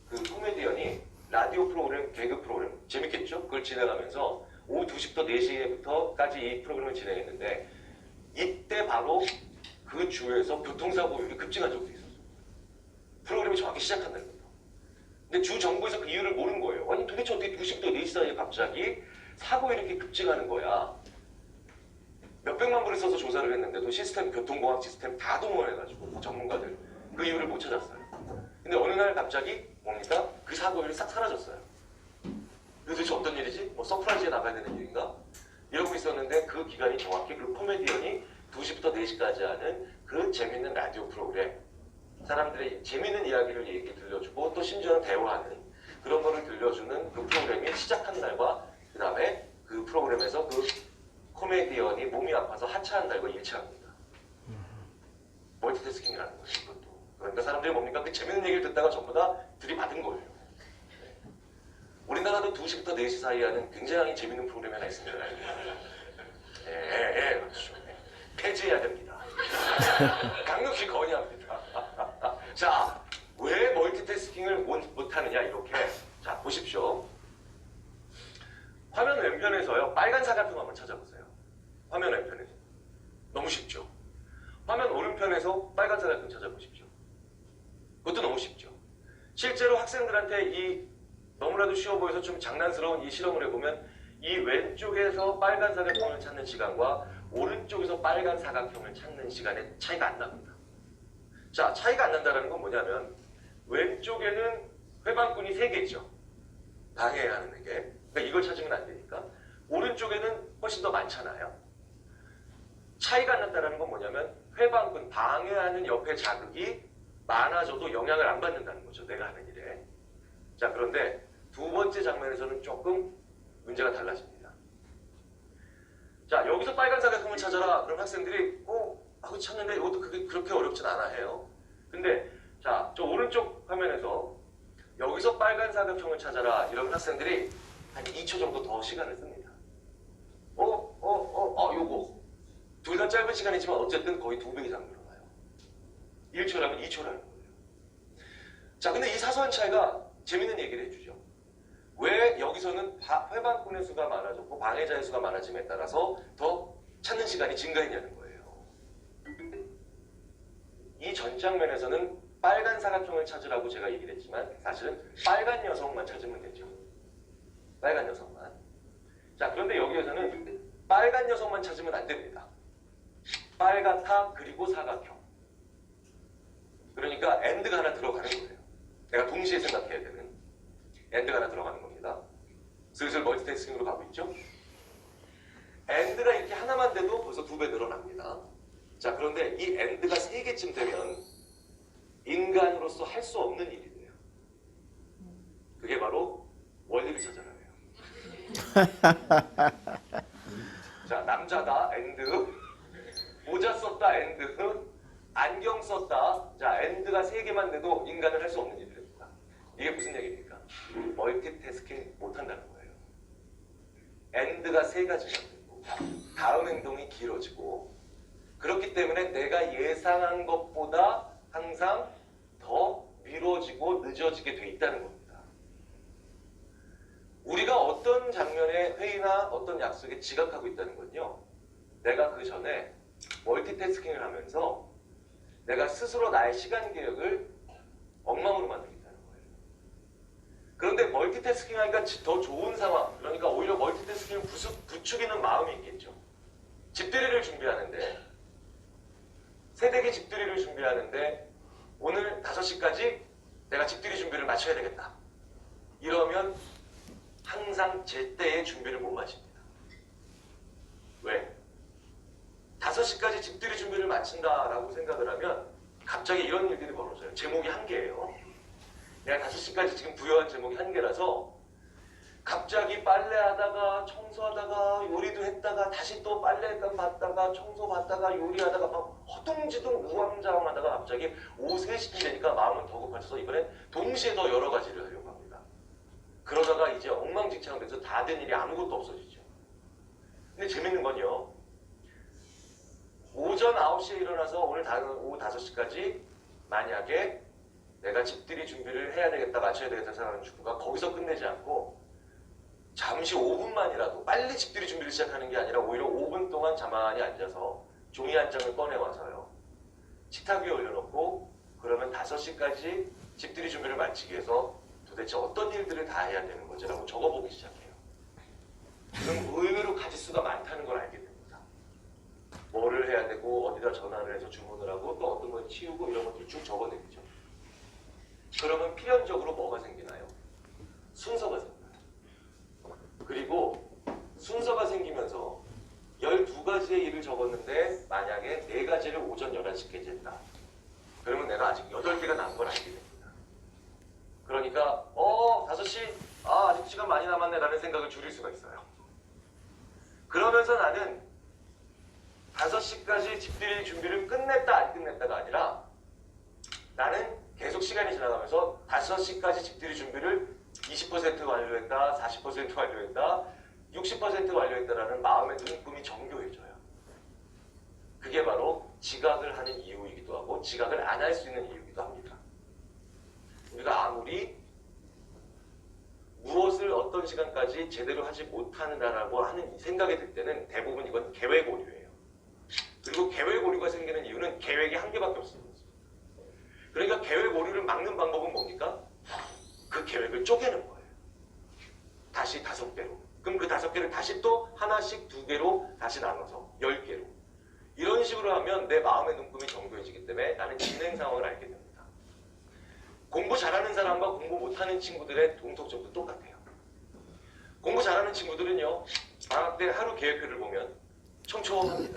그 코미디언이 라디오 프로그램, 개그 프로그램 재밌겠죠? 그걸 진행하면서 오후 2시부터 4시부터까지 이 프로그램을 진행했는데 이때 바로 그 주에서 교통사고율이 급증한 적도 있었어요. 프로그램이 정확히 시작한다는 거예요. 근데 주 정부에서 그 이유를 모르는 거예요. 아니 도대체 어떻게 2시부터 4시 사이에 갑자기 사고율이 이렇게 급증하는 거야. 몇백만 불을 써서 조사를 했는데도 시스템, 교통공학 시스템 다 동원해가지고 전문가들 그 이유를 못 찾았어요. 근데 어느 날 갑자기 뭡니까? 그 사고율이 싹 사라졌어요. 도대체 어떤 일이지? 뭐 서프라이즈에 나가야 되는 일인가? 이러고 있었는데 그 기간이 정확히 그 코미디언이 2시부터 4시까지 하는 그 재밌는 라디오 프로그램 사람들의 재밌는 이야기를 얘기 들려주고 또 심지어는 대화하는 그런 거를 들려주는 그 프로그램이 시작한 날과 그 다음에 그 프로그램에서 그 코미디언이 몸이 아파서 하차한 날과 일치합니다. 멀티태스킹이라는 거죠. 이것도. 그러니까 사람들이 뭡니까? 그 재밌는 얘기를 듣다가 전부 다 들이받은 거예요. 네. 우리나라 아마도 2시부터 4시 사이에 하는 굉장히 재밌는 프로그램이 하나 있습니다. 그렇죠. 폐지해야 됩니다. 강력히 건의합니다. 자, 왜 멀티태스킹을 못하느냐 이렇게. 자, 보십시오. 화면 왼편에서요. 빨간 사각형 한번 찾아보세요. 화면 왼편에서. 너무 쉽죠? 화면 오른편에서 빨간 사각형 찾아보십시오. 그것도 너무 쉽죠? 실제로 학생들한테 이 너무나도 쉬워 보여서 좀 장난스러운 이 실험을 해보면 이 왼쪽에서 빨간 사각형을 찾는 시간과 오른쪽에서 빨간 사각형을 찾는 시간에 차이가 안 납니다. 자, 차이가 안 난다는 건 뭐냐면 왼쪽에는 회방꾼이 3개죠. 방해해야 하는 게. 그러니까 이걸 찾으면 안 되니까. 오른쪽에는 훨씬 더 많잖아요. 차이가 안 난다는 건 뭐냐면 회방꾼, 방해하는 옆에 자극이 많아져도 영향을 안 받는다는 거죠. 내가 하는 일에. 자, 그런데 두 번째 장면에서는 조금 문제가 달라집니다. 자, 여기서 빨간 사각형을 찾아라. 그럼 학생들이 하고 찾는데 이것도 그렇게 어렵진 않아 해요. 근데 자, 저 오른쪽 화면에서 여기서 빨간 사각형을 찾아라. 이런 학생들이 한 2초 정도 더 시간을 씁니다. 요거. 둘 다 짧은 시간이지만 어쨌든 거의 2배 이상 늘어나요. 1초라면 2초라는 거예요. 자, 근데 이 사소한 차이가 재밌는 얘기를 해주죠. 왜 여기서는 회방꾼의 수가 많아졌고 방해자의 수가 많아짐에 따라서 더 찾는 시간이 증가했냐는 거예요. 이 전 장면에서는 빨간 사각형을 찾으라고 제가 얘기를 했지만 사실은 빨간 녀석만 찾으면 되죠. 빨간 녀석만. 자, 그런데 여기에서는 빨간 녀석만 찾으면 안 됩니다. 빨갛다 그리고 사각형. 그러니까 AND가 하나 들어가는 거예요. 내가 동시에 생각해야 되는 AND가 하나 들어가는 겁니다. 슬슬 멀티태스킹으로 가고 있죠. AND가 이렇게 하나만 돼도 벌써 2배 늘어납니다. 자, 그런데 이 AND가 3개쯤 되면 인간으로서 할 수 없는 일이 돼요. 그게 바로 원리를 찾아라예요. 자, 남자다 AND, 모자 썼다 AND, 안경 썼다. 자, AND가 3개만 돼도 인간은 할 수 없는 일이 됩니다. 이게 무슨 얘기입니까? 멀티태스킹 못한다는 거예요. AND가 3가지가 되고 다음 행동이 길어지고 그렇기 때문에 내가 예상한 것보다 항상 더 미뤄지고 늦어지게 돼 있다는 겁니다. 우리가 어떤 장면의 회의나 어떤 약속에 지각하고 있다는 건요. 내가 그 전에 멀티태스킹을 하면서 내가 스스로 나의 시간 계획을 엉망으로 만들겠다는 거예요. 그런데 멀티태스킹 하니까 더 좋은 상황, 그러니까 오히려 멀티태스킹을 부추기는 마음이 있겠죠. 집들이를 준비하는데 새댁의 집들이를 준비하는데 오늘 5시까지 내가 집들이 준비를 마쳐야 되겠다. 이러면 항상 제때의 준비를 못 마칩니다. 왜? 5시까지 집들이 준비를 마친다라고 생각을 하면 갑자기 이런 일들이 벌어져요. 제목이 1개예요. 내가 5시까지 지금 부여한 제목이 1개라서 갑자기 빨래하다가 청소하다가 요리도 했다가 다시 또 빨래감 받다가 청소 받다가 요리하다가 막 허둥지둥 우왕좌왕하다가 갑자기 오후 3시쯤 되니까 마음은 더 급해져서 이번엔 동시에 더 여러 가지를 하려고 합니다. 그러다가 이제 엉망진창 돼서 다 된 일이 아무것도 없어지죠. 근데 재밌는 건요. 오전 9시에 일어나서 오늘 오후 5시까지 만약에 내가 집들이 준비를 해야 되겠다 마쳐야 되겠다 생각하는 주부가 거기서 끝내지 않고 잠시 5분만이라도 빨리 집들이 준비를 시작하는 게 아니라 오히려 5분 동안 가만히 앉아서 종이 한 장을 꺼내와서요. 식탁 위에 올려놓고 그러면 5시까지 집들이 준비를 마치기 위해서 도대체 어떤 일들을 다 해야 되는 거지라고 적어보기 시작해요. 그럼 의외로 가짓수가 많다는 걸 알게 됩니다. 뭐를 해야 되고 어디다 전화를 해서 주문을 하고 또 어떤 걸 치우고 이런 것들을 쭉 적어내죠. 그러면 필연적으로 뭐가 생기나요? 순서가 생겨요. 그리고 순서가 생기면서 12가지의 일을 적었는데 만약에 4가지를 오전 11시까지 했다. 그러면 내가 아직 8개가 남은 걸 알게 됩니다. 그러니까 5시 아직 시간 많이 남았네 라는 생각을 줄일 수가 있어요. 그러면서 나는 5시까지 집들이 준비를 끝냈다 안 끝냈다가 아니라 나는 계속 시간이 지나가면서 5시까지 집들이 준비를 20% 완료했다, 40% 완료했다, 60% 완료했다라는 마음의 눈금이 정교해져요. 그게 바로 지각을 하는 이유이기도 하고 지각을 안 할 수 있는 이유이기도 합니다. 우리가 아무리 무엇을 어떤 시간까지 제대로 하지 못한다라고 하는 생각이 들 때는 대부분 이건 계획 오류예요. 그리고 계획 오류가 생기는 이유는 계획이 한 개밖에 없습니다. 그러니까 계획 오류를 막는 방법은 뭡니까? 그 계획을 쪼개는 거예요. 다시 5개로. 그럼 그 5개를 다시 또 하나씩 2개로 다시 나눠서 10개로. 이런 식으로 하면 내 마음의 눈금이 정교해지기 때문에 나는 진행 상황을 알게 됩니다. 공부 잘하는 사람과 공부 못하는 친구들의 동통점도 똑같아요. 공부 잘하는 친구들은요, 방학 때 하루 계획표를 보면 촘촘합니다.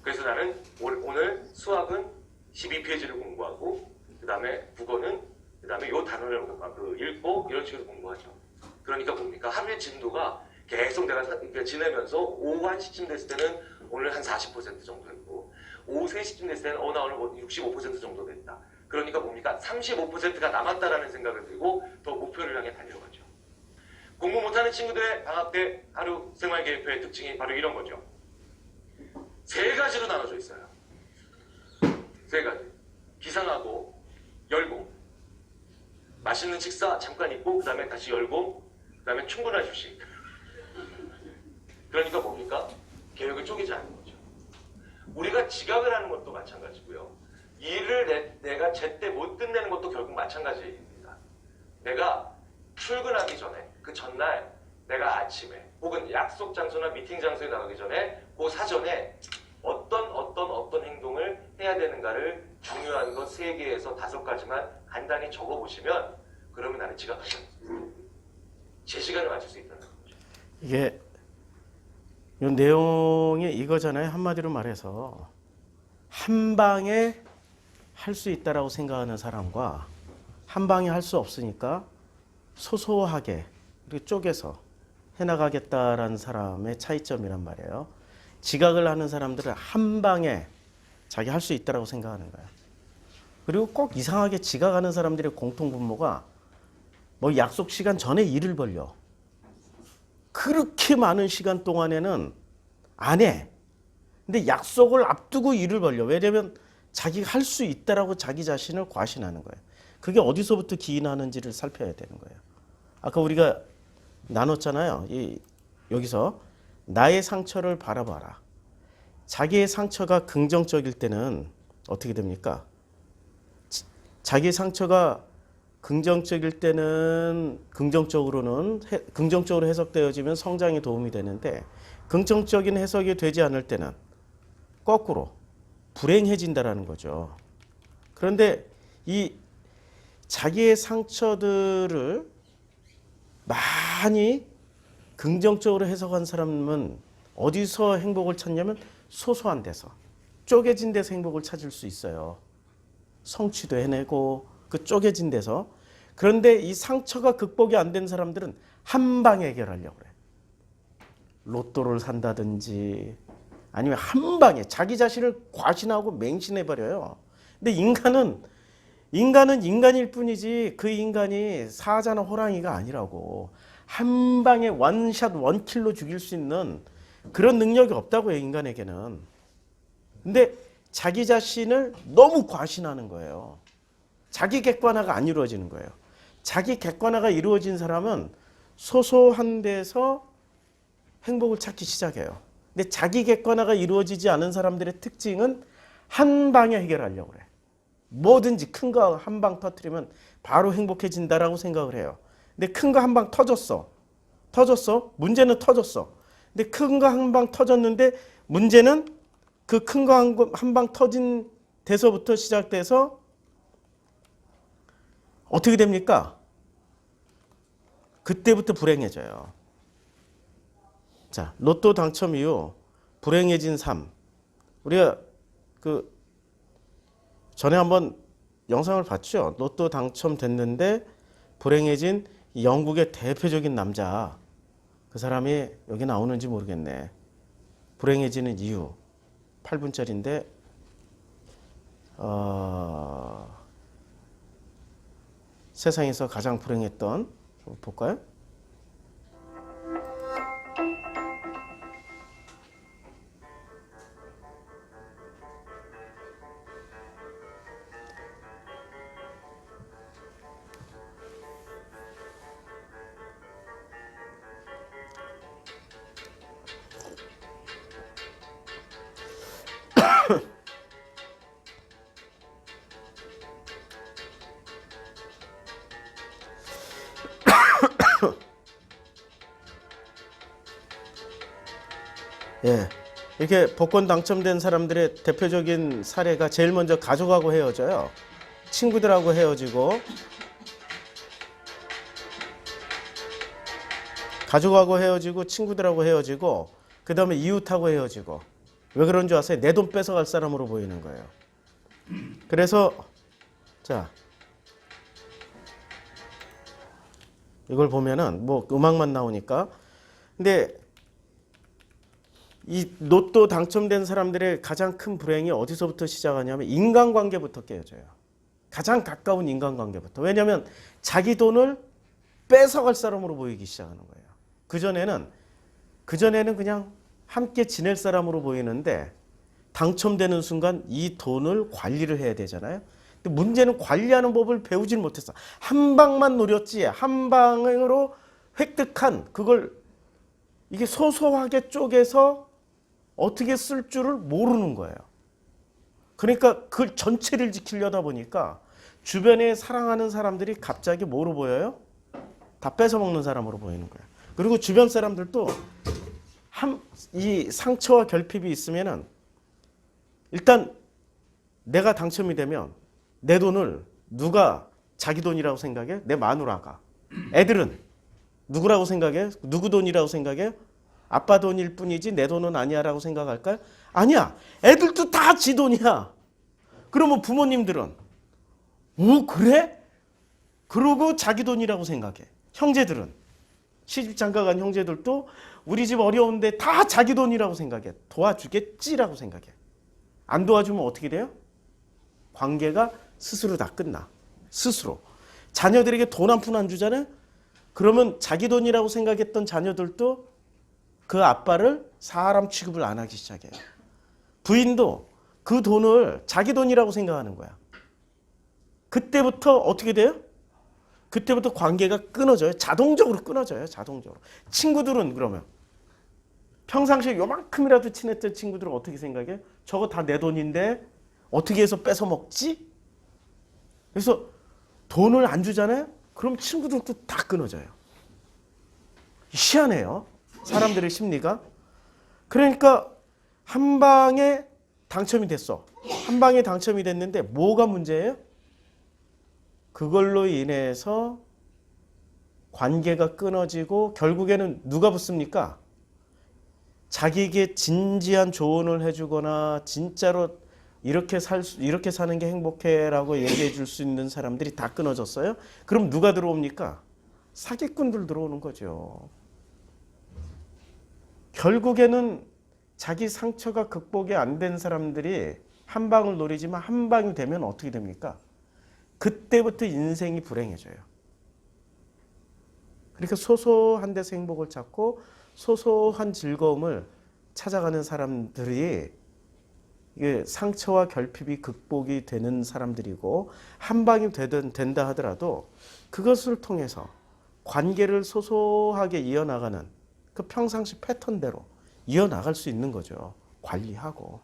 그래서 나는 오늘 수학은 12페이지를 공부하고, 그 다음에 국어는, 그 다음에 요 단어를 읽고, 이런 식으로 공부하죠. 그러니까 뭡니까? 하루의 진도가 계속 내가 지내면서 오후 1시쯤 됐을 때는 오늘 한 40% 정도 했고, 오후 3시쯤 됐을 때는 나 오늘 65% 정도 됐다. 그러니까 뭡니까? 35%가 남았다라는 생각을 들고 더 목표를 향해 달려가죠. 공부 못하는 친구들의 방학 때 하루 생활계획표의 특징이 바로 이런 거죠. 3가지로 나눠져 있어요. 3가지. 기상하고, 열공. 맛있는 식사 잠깐 있고, 그 다음에 다시 열공, 그 다음에 충분한 휴식. 그러니까 뭡니까? 계획을 쪼개지 않는 거죠. 우리가 지각을 하는 것도 마찬가지고요. 일을 내가 제때 못 끝내는 것도 결국 마찬가지입니다. 내가 출근하기 전에, 그 전날 내가 아침에 혹은 약속 장소나 미팅 장소에 나가기 전에 그 사전에 어떤 행동을 해야 되는가를 중요한 것 3개에서 5가지만 간단히 적어보시면 그러면 나는 지각하지 않습니다. 제 시간을 맞출 수 있다는 거죠. 이게 이 내용이 이거잖아요. 한마디로 말해서 한 방에 할 수 있다라고 생각하는 사람과 한 방에 할 수 없으니까 소소하게 그리고 쪼개서 해나가겠다라는 사람의 차이점이란 말이에요. 지각을 하는 사람들은 한 방에 자기 할 수 있다라고 생각하는 거예요. 그리고 꼭 이상하게 지각하는 사람들의 공통분모가 뭐 약속 시간 전에 일을 벌려. 그렇게 많은 시간 동안에는 안 해. 근데 약속을 앞두고 일을 벌려. 왜냐면 자기가 할 수 있다라고 자기 자신을 과신하는 거예요. 그게 어디서부터 기인하는지를 살펴야 되는 거예요. 아까 우리가 나눴잖아요. 여기서 나의 상처를 바라봐라. 자기의 상처가 긍정적일 때는 어떻게 됩니까? 자기의 상처가 긍정적일 때는 긍정적으로 해석되어지면 성장에 도움이 되는데 긍정적인 해석이 되지 않을 때는 거꾸로 불행해진다라는 거죠. 그런데 이 자기의 상처들을 많이 긍정적으로 해석한 사람은 어디서 행복을 찾냐면 소소한 데서, 쪼개진 데서 행복을 찾을 수 있어요. 성취도 해내고 그 쪼개진 데서. 그런데 이 상처가 극복이 안 된 사람들은 한 방에 해결하려고 그래. 로또를 산다든지 아니면 한 방에 자기 자신을 과신하고 맹신해버려요. 근데 인간은 인간일 뿐이지 그 인간이 사자나 호랑이가 아니라고. 한 방에 원샷 원킬로 죽일 수 있는 그런 능력이 없다고요, 인간에게는. 근데 자기 자신을 너무 과신하는 거예요. 자기 객관화가 안 이루어지는 거예요. 자기 객관화가 이루어진 사람은 소소한 데서 행복을 찾기 시작해요. 근데 자기 객관화가 이루어지지 않은 사람들의 특징은 한 방에 해결하려고 그래. 뭐든지 큰 거 한 방 터뜨리면 바로 행복해진다라고 생각을 해요. 근데 큰 거 한 방 터졌어. 문제는 터졌어. 근데 큰 거 한 방 터졌는데 문제는 그 큰 거 한 방 터진 데서부터 시작돼서 어떻게 됩니까? 그때부터 불행해져요. 자, 로또 당첨 이후 불행해진 삶. 우리가 전에 한번 영상을 봤죠. 로또 당첨됐는데 불행해진 영국의 대표적인 남자. 그 사람이 여기 나오는지 모르겠네. 불행해지는 이유. 8분짜리인데 세상에서 가장 불행했던 볼까요? 예, 이렇게 복권 당첨된 사람들의 대표적인 사례가 제일 먼저 가족하고 헤어져요. 친구들하고 헤어지고, 가족하고 헤어지고, 친구들하고 헤어지고, 그 다음에 이웃하고 헤어지고. 왜 그런 줄 아세요? 내 돈 뺏어갈 사람으로 보이는 거예요. 그래서 자, 이걸 보면은 뭐 음악만 나오니까, 근데 이 로또 당첨된 사람들의 가장 큰 불행이 어디서부터 시작하냐면 인간관계부터 깨어져요. 가장 가까운 인간관계부터. 왜냐하면 자기 돈을 뺏어갈 사람으로 보이기 시작하는 거예요. 그전에는 그냥 함께 지낼 사람으로 보이는데 당첨되는 순간 이 돈을 관리를 해야 되잖아요. 근데 문제는 관리하는 법을 배우질 못했어. 한 방만 노렸지, 한 방으로 획득한 그걸 이게 소소하게 쪼개서 어떻게 쓸 줄을 모르는 거예요. 그러니까 그 전체를 지키려다 보니까 주변에 사랑하는 사람들이 갑자기 뭐로 보여요? 다 뺏어먹는 사람으로 보이는 거예요. 그리고 주변 사람들도 이 상처와 결핍이 있으면은 일단 내가 당첨이 되면 내 돈을 누가 자기 돈이라고 생각해? 내 마누라가. 애들은 누구라고 생각해? 누구 돈이라고 생각해? 아빠 돈일 뿐이지 내 돈은 아니야라고 생각할까요? 아니야. 애들도 다 지 돈이야. 그러면 부모님들은 오 그래? 그러고 자기 돈이라고 생각해. 형제들은 시집 장가간 형제들도 우리 집 어려운데 다 자기 돈이라고 생각해. 도와주겠지라고 생각해. 안 도와주면 어떻게 돼요? 관계가 스스로 다 끝나. 스스로. 자녀들에게 돈 한 푼 안 주잖아요? 그러면 자기 돈이라고 생각했던 자녀들도 그 아빠를 사람 취급을 안 하기 시작해요. 부인도 그 돈을 자기 돈이라고 생각하는 거야. 그때부터 어떻게 돼요? 그때부터 관계가 끊어져요. 자동적으로 끊어져요. 자동적으로. 친구들은 그러면 평상시에 요만큼이라도 친했던 친구들은 어떻게 생각해? 저거 다 내 돈인데 어떻게 해서 뺏어 먹지? 그래서 돈을 안 주잖아요? 그럼 친구들도 다 끊어져요. 희한해요. 사람들의 심리가. 그러니까 한 방에 당첨이 됐어. 한 방에 당첨이 됐는데 뭐가 문제예요? 그걸로 인해서 관계가 끊어지고 결국에는 누가 붙습니까? 자기에게 진지한 조언을 해주거나 진짜로 이렇게 사는 게 행복해라고 얘기해 줄 수 있는 사람들이 다 끊어졌어요. 그럼 누가 들어옵니까? 사기꾼들 들어오는 거죠. 결국에는 자기 상처가 극복이 안 된 사람들이 한 방을 노리지만 한 방이 되면 어떻게 됩니까? 그때부터 인생이 불행해져요. 그러니까 소소한 데서 행복을 찾고 소소한 즐거움을 찾아가는 사람들이 이게 상처와 결핍이 극복이 되는 사람들이고 한 방이 된다 하더라도 그것을 통해서 관계를 소소하게 이어나가는 그 평상시 패턴대로 이어나갈 수 있는 거죠. 관리하고.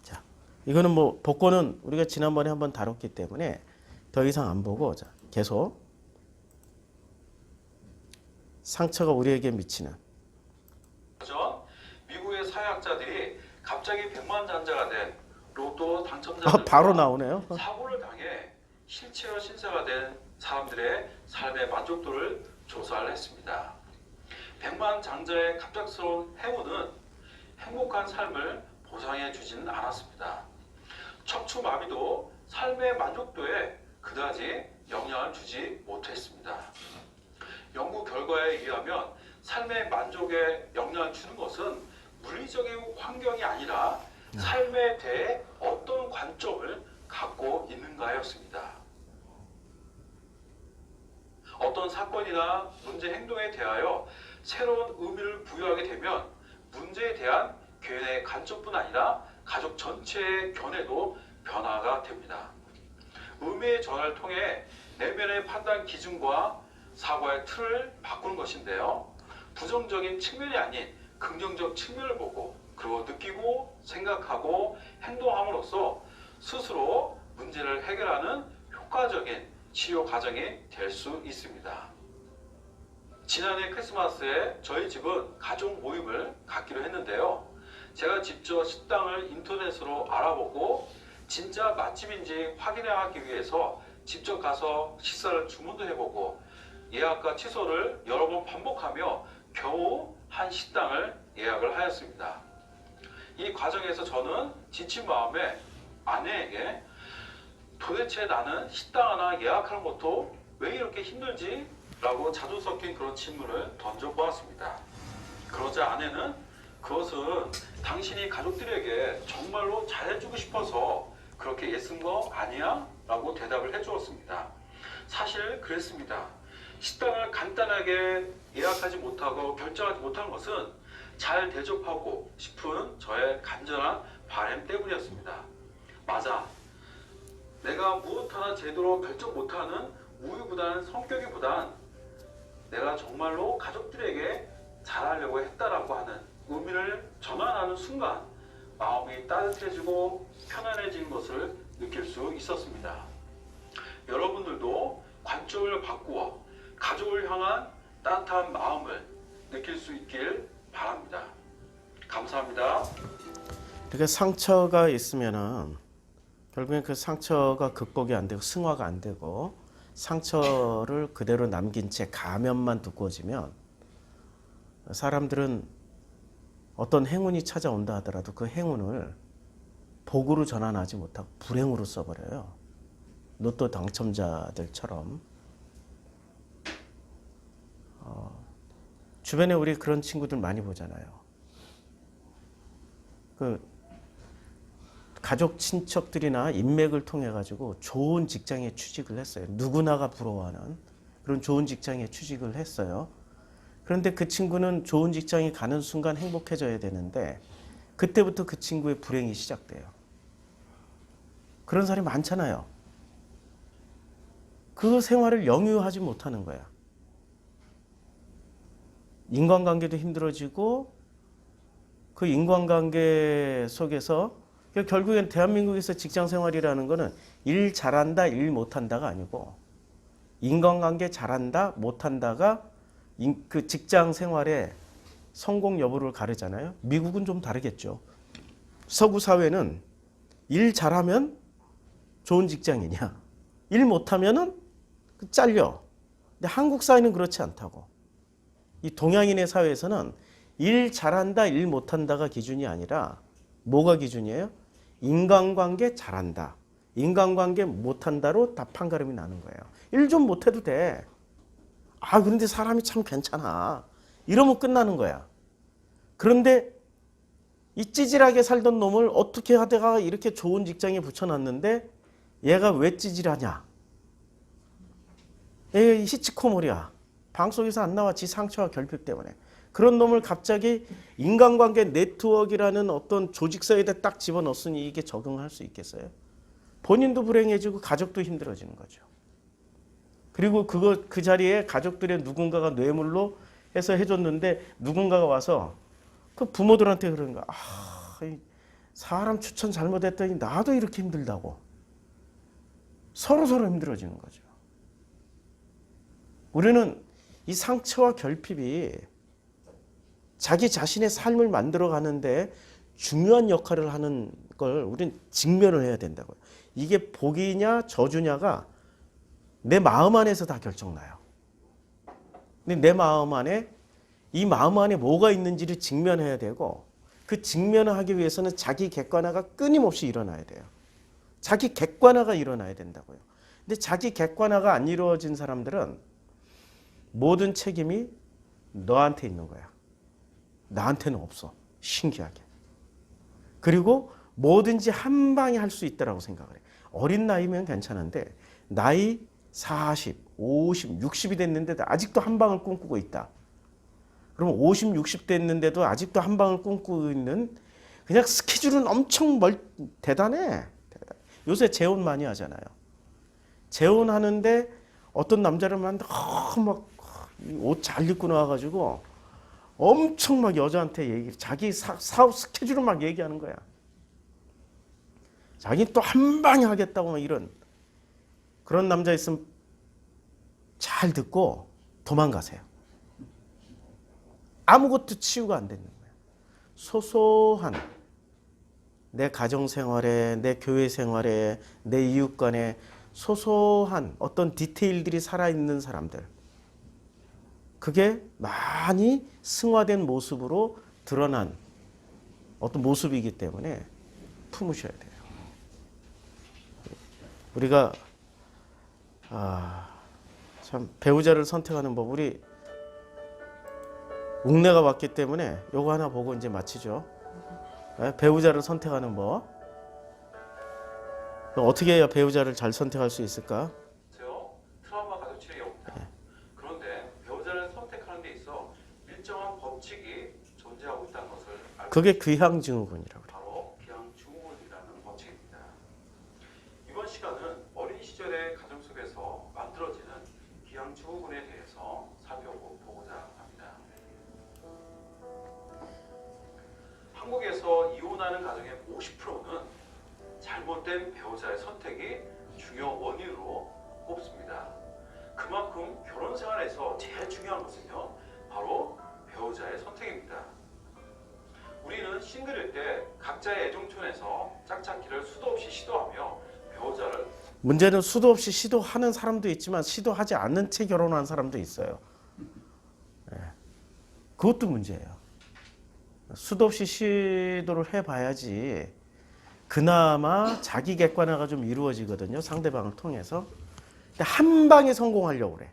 자, 이거는 뭐 복권은 우리가 지난번에 한번 다뤘기 때문에 더 이상 안 보고 자, 계속 상처가 우리에게 미치는 미국의 사회학자들이 갑자기 백만장자가 된 로또 당첨자들 바로 나오네요. 사고를 당해 실체와 신세가 된 사람들의 삶의 만족도를 조사를 했습니다. 백만장자의 갑작스러운 해고는 행복한 삶을 보상해 주지는 않았습니다. 척추마비도 삶의 만족도에 그다지 영향을 주지 못했습니다. 연구 결과에 의하면 삶의 만족에 영향을 주는 것은 물리적인 환경이 아니라 삶에 대해 어떤 관점을 갖고 있는가였습니다. 어떤 사건이나 문제 행동에 대하여 새로운 의미를 부여하게 되면 문제에 대한 개인의 관점뿐 아니라 가족 전체의 견해도 변화가 됩니다. 의미의 전환을 통해 내면의 판단 기준과 사고의 틀을 바꾸는 것인데요. 부정적인 측면이 아닌 긍정적 측면을 보고 그리고 느끼고 생각하고 행동함으로써 스스로 문제를 해결하는 효과적인 치유 과정이 될 수 있습니다. 지난해 크리스마스에 저희 집은 가족 모임을 갖기로 했는데요. 제가 직접 식당을 인터넷으로 알아보고 진짜 맛집인지 확인하기 위해서 직접 가서 식사를 주문도 해보고 예약과 취소를 여러 번 반복하며 겨우 한 식당을 예약을 하였습니다. 이 과정에서 저는 지친 마음에 아내에게 도대체 나는 식당 하나 예약하는 것도 왜 이렇게 힘들지? 라고 자주 섞인 그런 질문을 던져보았습니다. 그러자 아내는 그것은 당신이 가족들에게 정말로 잘해주고 싶어서 그렇게 애쓴 거 아니야? 라고 대답을 해주었습니다. 사실 그랬습니다. 식당을 간단하게 예약하지 못하고 결정하지 못한 것은 잘 대접하고 싶은 저의 간절한 바람 때문이었습니다. 맞아. 내가 무엇 하나 제대로 결정 못하는 우유부단한 성격이보단 내가 정말로 가족들에게 잘하려고 했다라고 하는 의미를 전환하는 순간 마음이 따뜻해지고 편안해지는 것을 느낄 수 있었습니다. 여러분들도 관점을 바꾸어 가족을 향한 따뜻한 마음을 느낄 수 있길 바랍니다. 감사합니다. 이렇게 상처가 있으면은 결국엔 그 상처가 극복이 안 되고 승화가 안 되고 상처를 그대로 남긴 채 가면만 두꺼워지면 사람들은 어떤 행운이 찾아온다 하더라도 그 행운을 복으로 전환하지 못하고 불행으로 써버려요. 로또 당첨자들처럼. 주변에 우리 그런 친구들 많이 보잖아요. 가족 친척들이나 인맥을 통해 가지고 좋은 직장에 취직을 했어요. 누구나가 부러워하는 그런 좋은 직장에 취직을 했어요. 그런데 그 친구는 좋은 직장에 가는 순간 행복해져야 되는데 그때부터 그 친구의 불행이 시작돼요. 그런 사람이 많잖아요. 그 생활을 영유하지 못하는 거야. 인간관계도 힘들어지고 그 인간관계 속에서 결국엔 대한민국에서 직장 생활이라는 거는 일 잘한다, 일 못한다가 아니고 인간관계 잘한다, 못한다가 그 직장 생활의 성공 여부를 가르잖아요. 미국은 좀 다르겠죠. 서구 사회는 일 잘하면 좋은 직장이냐, 일 못하면은 잘려. 근데 한국 사회는 그렇지 않다고. 이 동양인의 사회에서는 일 잘한다, 일 못한다가 기준이 아니라 뭐가 기준이에요? 인간관계 잘한다, 인간관계 못한다로 다 판가름이 나는 거예요. 일 좀 못해도 돼. 그런데 사람이 참 괜찮아. 이러면 끝나는 거야. 그런데 이 찌질하게 살던 놈을 어떻게 하다가 이렇게 좋은 직장에 붙여놨는데 얘가 왜 찌질하냐? 얘 히치코모리야. 방송에서 안 나와. 지 상처와 결핍 때문에. 그런 놈을 갑자기 인간관계 네트워크라는 어떤 조직사에다 딱 집어넣었으니 이게 적응할 수 있겠어요? 본인도 불행해지고 가족도 힘들어지는 거죠. 그리고 그 자리에 가족들의 누군가가 뇌물로 해서 해줬는데 누군가가 와서 그 부모들한테 그러는 거야. 사람 추천 잘못했더니 나도 이렇게 힘들다고. 서로 힘들어지는 거죠. 우리는 이 상처와 결핍이 자기 자신의 삶을 만들어가는데 중요한 역할을 하는 걸 우리는 직면을 해야 된다고요. 이게 복이냐 저주냐가 내 마음 안에서 다 결정나요. 근데 내 마음 안에 이 마음 안에 뭐가 있는지를 직면해야 되고 그 직면을 하기 위해서는 자기 객관화가 끊임없이 일어나야 돼요. 자기 객관화가 일어나야 된다고요. 근데 자기 객관화가 안 이루어진 사람들은 모든 책임이 너한테 있는 거야. 나한테는 없어. 신기하게. 그리고 뭐든지 한 방에 할 수 있다라고 생각을 해. 어린 나이면 괜찮은데 나이 40, 50, 60이 됐는데도 아직도 한 방을 꿈꾸고 있다. 그러면 50, 60 됐는데도 아직도 한 방을 꿈꾸고 있는 그냥 스케줄은 엄청 대단해. 요새 재혼 많이 하잖아요. 재혼하는데 어떤 남자를 만나면 막 옷 잘 입고 나와가지고 엄청 막 여자한테 자기 사업 스케줄을 막 얘기하는 거야. 자기 또 한 방에 하겠다고 막 이런 그런 남자 있으면 잘 듣고 도망가세요. 아무것도 치유가 안 되는 거예요. 소소한 내 가정 생활에, 내 교회 생활에, 내 이웃 간에 소소한 어떤 디테일들이 살아있는 사람들. 그게 많이 승화된 모습으로 드러난 어떤 모습이기 때문에 품으셔야 돼요. 우리가 참 배우자를 선택하는 법, 우리 웅내가 왔기 때문에 요거 하나 보고 이제 마치죠. 배우자를 선택하는 법. 어떻게 해야 배우자를 잘 선택할 수 있을까? 트라우마 가족 치료용입니다. 그런데 배우자를 선택하는 데 있어 일정한 법칙이 존재하고 있다는 것을 알고 그게 귀향증후군이라고 그래요. 바로 귀향증후군이라는 법칙입니다. 이번 시간은 어린 시절의 가정 속에서 만들어지는 귀향증후군에 대해서 살펴보고자 합니다. 한국에서 이혼하는 가정의 50%는 잘못된 배우자의 선택이 중요 원인으로 꼽습니다. 그만큼 결혼 생활에서 제일 중요한 것은요, 바로 배우자의 선택입니다. 우리는 싱글일 때 각자의 애정촌에서 짝찾기를 수도 없이 시도하며 배우자를 문제는 수도 없이 시도하는 사람도 있지만 시도하지 않는 채 결혼한 사람도 있어요. 그것도 문제예요. 수도 없이 시도를 해봐야지 그나마 자기 객관화가 좀 이루어지거든요. 상대방을 통해서. 근데 한 방에 성공하려고 그래.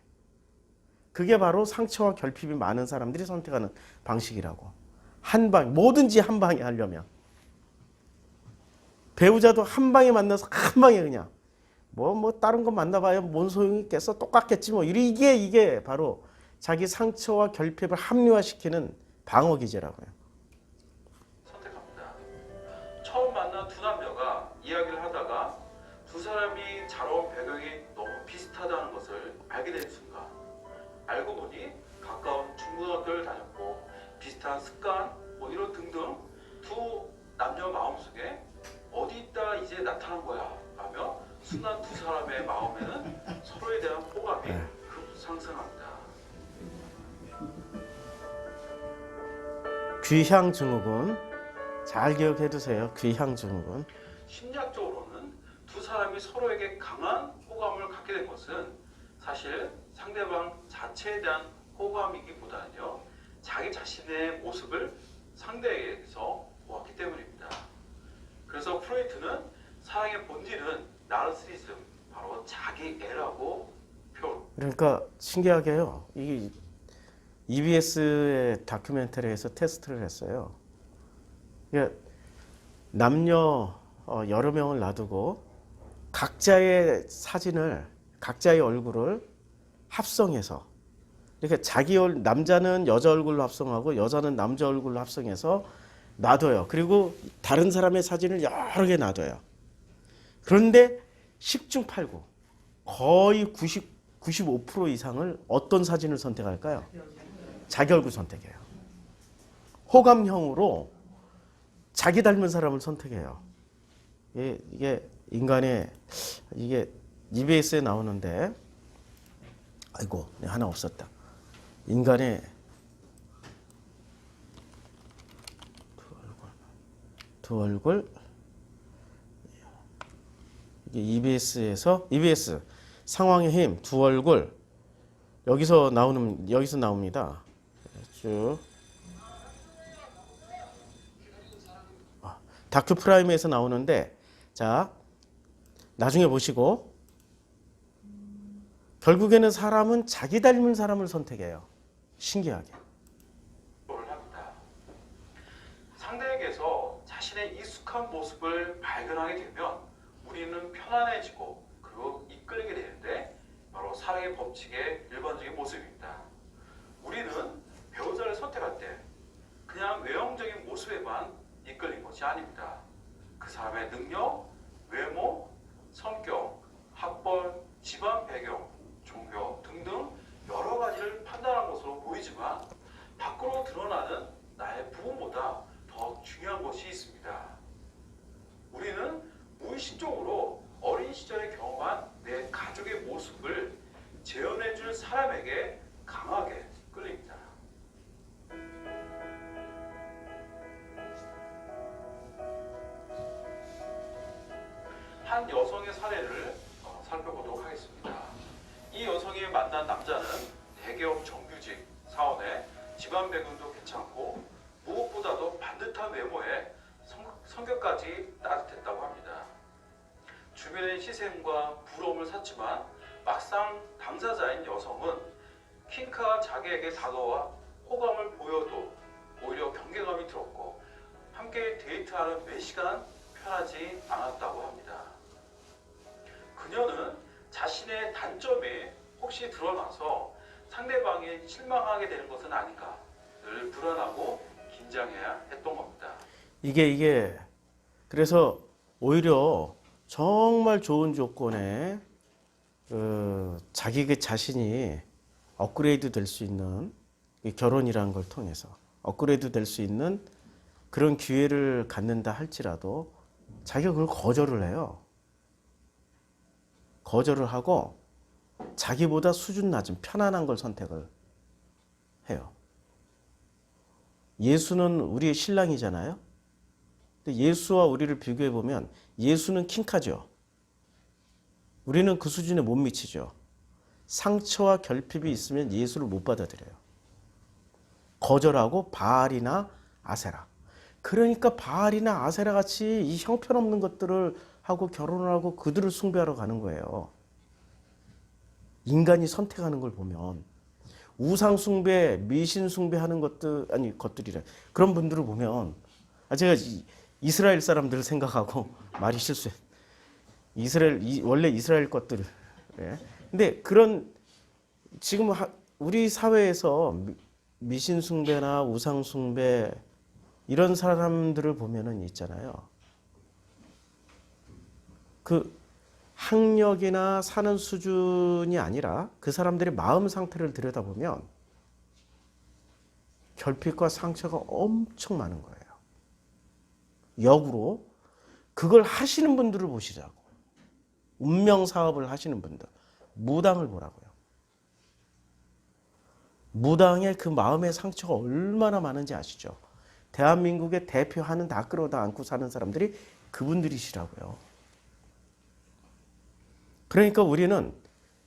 그게 바로 상처와 결핍이 많은 사람들이 선택하는 방식이라고. 한 방, 뭐든지 한 방에 하려면. 배우자도 한 방에 만나서 한 방에 그냥 뭐 다른 거 만나봐야 뭔 소용이 있겠어? 똑같겠지 뭐. 이게 바로 자기 상처와 결핍을 합리화시키는 방어 기제라고요. 선택합니다. 처음 만난 두 남녀가 이야기를 하다가 두 사람이 자라온 배경이 너무 비슷하다는 것을 알게 된 순간, 알고 보니 가까운 중고등학교를 다녔고 비슷한 습관 뭐 이런 등등 두 남녀 마음속에 어디 있다 이제 나타난 거야 라며 순간 두 사람의 마음에는 서로에 대한 호감이 급상승합니다. 귀향증후군 잘 기억해 두세요. 귀향증후군. 심리학적으로는 두 사람이 서로에게 강한 호감을 갖게 된 것은 사실 상대방 자체에 대한 호감이기보다는요, 자기 자신의 모습을 상대에게서 보았기 때문입니다. 그래서 프로이트는 사랑의 본질은 나르시시즘, 바로 자기애라고 표현. 그러니까 신기하게요. 이게 EBS의 다큐멘터리에서 테스트를 했어요. 그러니까 남녀 여러 명을 놔두고 각자의 사진을, 각자의 얼굴을 합성해서, 그러니까 남자는 여자 얼굴로 합성하고 여자는 남자 얼굴로 합성해서 놔둬요. 그리고 다른 사람의 사진을 여러 개 놔둬요. 그런데 10중 8구 거의 95% 이상을 어떤 사진을 선택할까요? 자기 얼굴 선택해요. 호감형으로 자기 닮은 사람을 선택해요. 이게 인간의, 이게 EBS에 나오는데, 아이고 하나 없었다. 인간의 두 얼굴 이게 EBS 상황의 힘 두 얼굴 여기서 나옵니다. 쭉 다큐 프라임에서 나오는데, 자 나중에 보시고, 결국에는 사람은 자기 닮은 사람을 선택해요. 신기하게. 합니다. 상대에게서 자신의 익숙한 모습을 발견하게 되면 우리는 편안해지고 그리고 이끌리게 되는데, 바로 바로 사랑의 법칙의 일반적인 모습입니다. 우리는 배우자를 선택할 때 그냥 외형적인 모습에만 이끌린 것이 아닙니다. 그 사람의 능력, 외모, 성격, 학벌, 집안 배경, 종교 등등 여러 가지를 판단한 것으로 보이지만 밖으로 드러나는 나의 부분보다 더 중요한 것이 있습니다. 우리는 무의식적으로 어린 시절에 경험한 내 가족의 모습을 재현해줄 사람에게 강하게 끌립니다. 한 여성의 사례를 살펴보도록 하겠습니다. 이 여성이 만난 남자는 대기업 정규직 사원에 집안 배경도 괜찮고 무엇보다도 반듯한 외모에 성격까지 따뜻했다고 합니다. 주변의 시샘과 부러움을 샀지만 막상 당사자인 여성은 킹카가 자기에게 다가와 호감을 보여도 오히려 경계감이 들었고 함께 데이트하는 몇 시간 편하지 않았다고 합니다. 그녀는 자신의 단점이 혹시 드러나서 상대방이 실망하게 되는 것은 아닌가 늘 불안하고 긴장해야 했던 겁니다. 이게 그래서 오히려 정말 좋은 조건에 자기 자신이 업그레이드 될 수 있는 이 결혼이라는 걸 통해서 업그레이드 될 수 있는 그런 기회를 갖는다 할지라도 자기가 그걸 거절을 해요. 거절을 하고 자기보다 수준 낮은 편안한 걸 선택을 해요. 예수는 우리의 신랑이잖아요. 근데 예수와 우리를 비교해 보면 예수는 킹카죠. 우리는 그 수준에 못 미치죠. 상처와 결핍이 있으면 예수를 못 받아들여요. 거절하고 바알이나 아세라. 그러니까 바알이나 아세라 같이 이 형편없는 것들을 하고 결혼을 하고 그들을 숭배하러 가는 거예요. 인간이 선택하는 걸 보면 우상 숭배, 미신 숭배하는 것들이래. 그런 분들을 보면 제가 이스라엘 사람들을 생각하고 말이 실수해. 원래 이스라엘 것들. 근데 그런 지금 우리 사회에서 미신 숭배나 우상 숭배 이런 사람들을 보면은 있잖아요. 그 학력이나 사는 수준이 아니라 그 사람들의 마음 상태를 들여다보면 결핍과 상처가 엄청 많은 거예요. 역으로 그걸 하시는 분들을 보시자고. 운명 사업을 하시는 분들. 무당을 보라고요. 무당의 그 마음의 상처가 얼마나 많은지 아시죠? 대한민국의 대표 한은 다 끌어다 안고 사는 사람들이 그분들이시라고요. 그러니까 우리는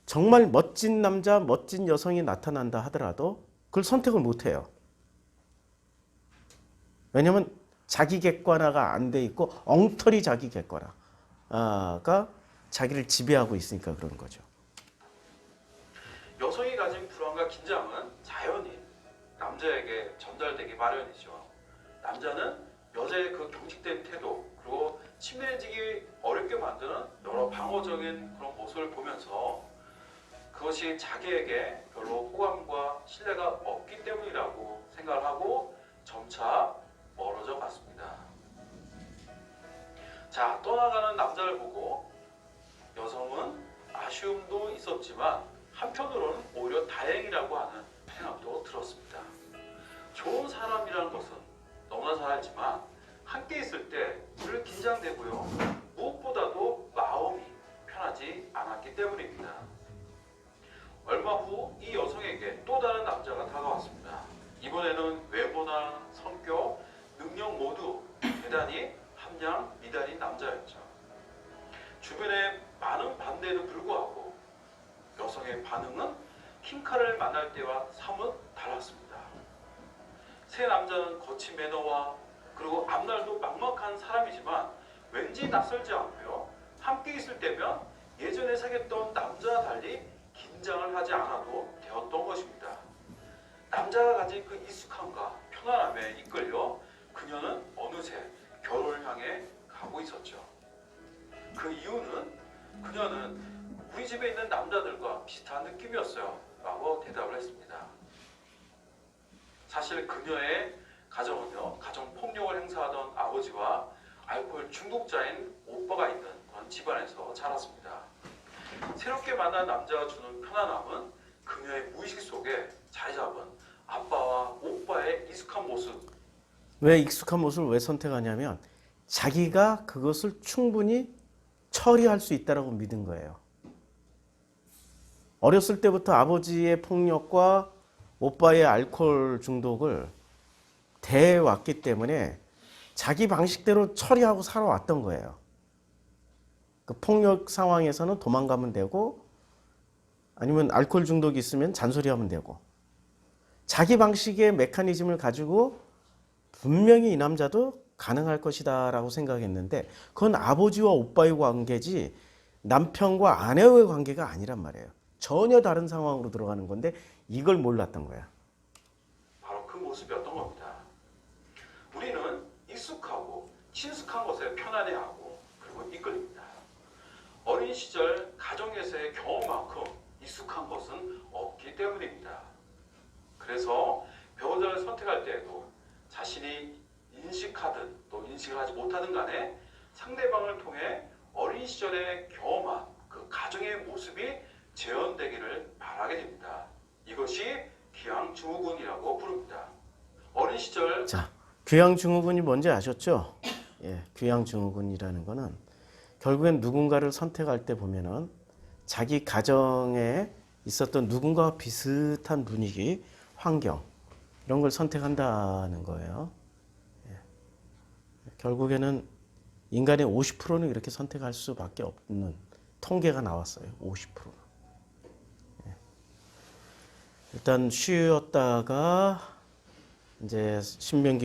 정말 멋진 남자, 멋진 여성이 나타난다 하더라도 그걸 선택을 못 해요. 왜냐하면 자기 객관화가 안 돼 있고 엉터리 자기 객관화가 자기를 지배하고 있으니까 그런 거죠. 여성이 가진 불안과 긴장은 자연히 남자에게 전달되기 마련이죠. 남자는 여자의 그 경직된 태도 그리고 친밀해지기 어렵게 만드는 여러 방어적인 그런 모습을 보면서 그것이 자기에게 별로 호감과 신뢰가 없기 때문이라고 생각을 하고 점차 멀어져 갔습니다. 자, 떠나가는 남자를 보고 여성은 아쉬움도 있었지만 한편으로는 오히려 다행이라고 하는 생각도 들었습니다. 좋은 사람이라는 것은 너무나 잘 알지만 함께 있을 때 늘 긴장되고요. 무엇보다도 마음이 편하지 않았기 때문입니다. 얼마 후 이 여성에게 또 다른 남자가 다가왔습니다. 이번에는 외모나 성격, 능력 모두 대단히 함량 미달인 남자였죠. 주변에 많은 반대에도 불구하고 여성의 반응은 킹카를 만날 때와 사뭇 달랐습니다. 새 남자는 거친 매너와 그리고 앞날도 막막한 사람이지만 왠지 낯설지 않고요. 함께 있을 때면 예전에 사귀었던 남자와 달리 긴장을 하지 않아도 되었던 것입니다. 남자가 가진 그 익숙함과 편안함에 이끌려 그녀는 어느새 결혼을 향해 가고 있었죠. 그 이유는 그녀는 우리 집 집에 있는 남자들과 비슷한 느낌이었어요. 라고 대답을 했습니다. 사실 그녀의 가정은요, 가정폭력을 행사하던 아버지와 알코올 중독자인 오빠가 있는 그런 집안에서 자랐습니다. 새롭게 만난 남자가 주는 편안함은 그녀의 무의식 속에 자리 잡은 아빠와 오빠의 익숙한 모습. 왜 익숙한 모습을 왜 선택하냐면 자기가 그것을 충분히 처리할 수 있다고 믿은 거예요. 어렸을 때부터 아버지의 폭력과 오빠의 알코올 중독을 대해왔기 때문에 자기 방식대로 처리하고 살아왔던 거예요. 그 폭력 상황에서는 도망가면 되고 아니면 알코올 중독이 있으면 잔소리하면 되고 자기 방식의 메커니즘을 가지고 분명히 이 남자도 가능할 것이다 라고 생각했는데 그건 아버지와 오빠의 관계지 남편과 아내의 관계가 아니란 말이에요. 전혀 다른 상황으로 들어가는 건데 이걸 몰랐던 거야. 바로 그 모습이었던 겁니다. 우리는 익숙하고 친숙한 것에 편안해하고 그리고 이끌립니다. 어린 시절 가정에서의 경험만큼 익숙한 것은 없기 때문입니다. 그래서 배우자를 선택할 때에도 자신이 인식하든 또 인식을 하지 못하든 간에 상대방을 통해 어린 시절에 경험한 그 가정의 모습이 재현되기를 바라게 됩니다. 이것이 귀향증후군이라고 부릅니다. 어린 시절 자, 귀향증후군이 뭔지 아셨죠? 예, 귀향증후군이라는 거는 결국엔 누군가를 선택할 때 보면은 자기 가정에 있었던 누군가와 비슷한 분위기, 환경 이런 걸 선택한다는 거예요. 예. 결국에는 인간의 50%는 이렇게 선택할 수밖에 없는 통계가 나왔어요. 50%는. 예. 일단 쉬었다가 이제 신명기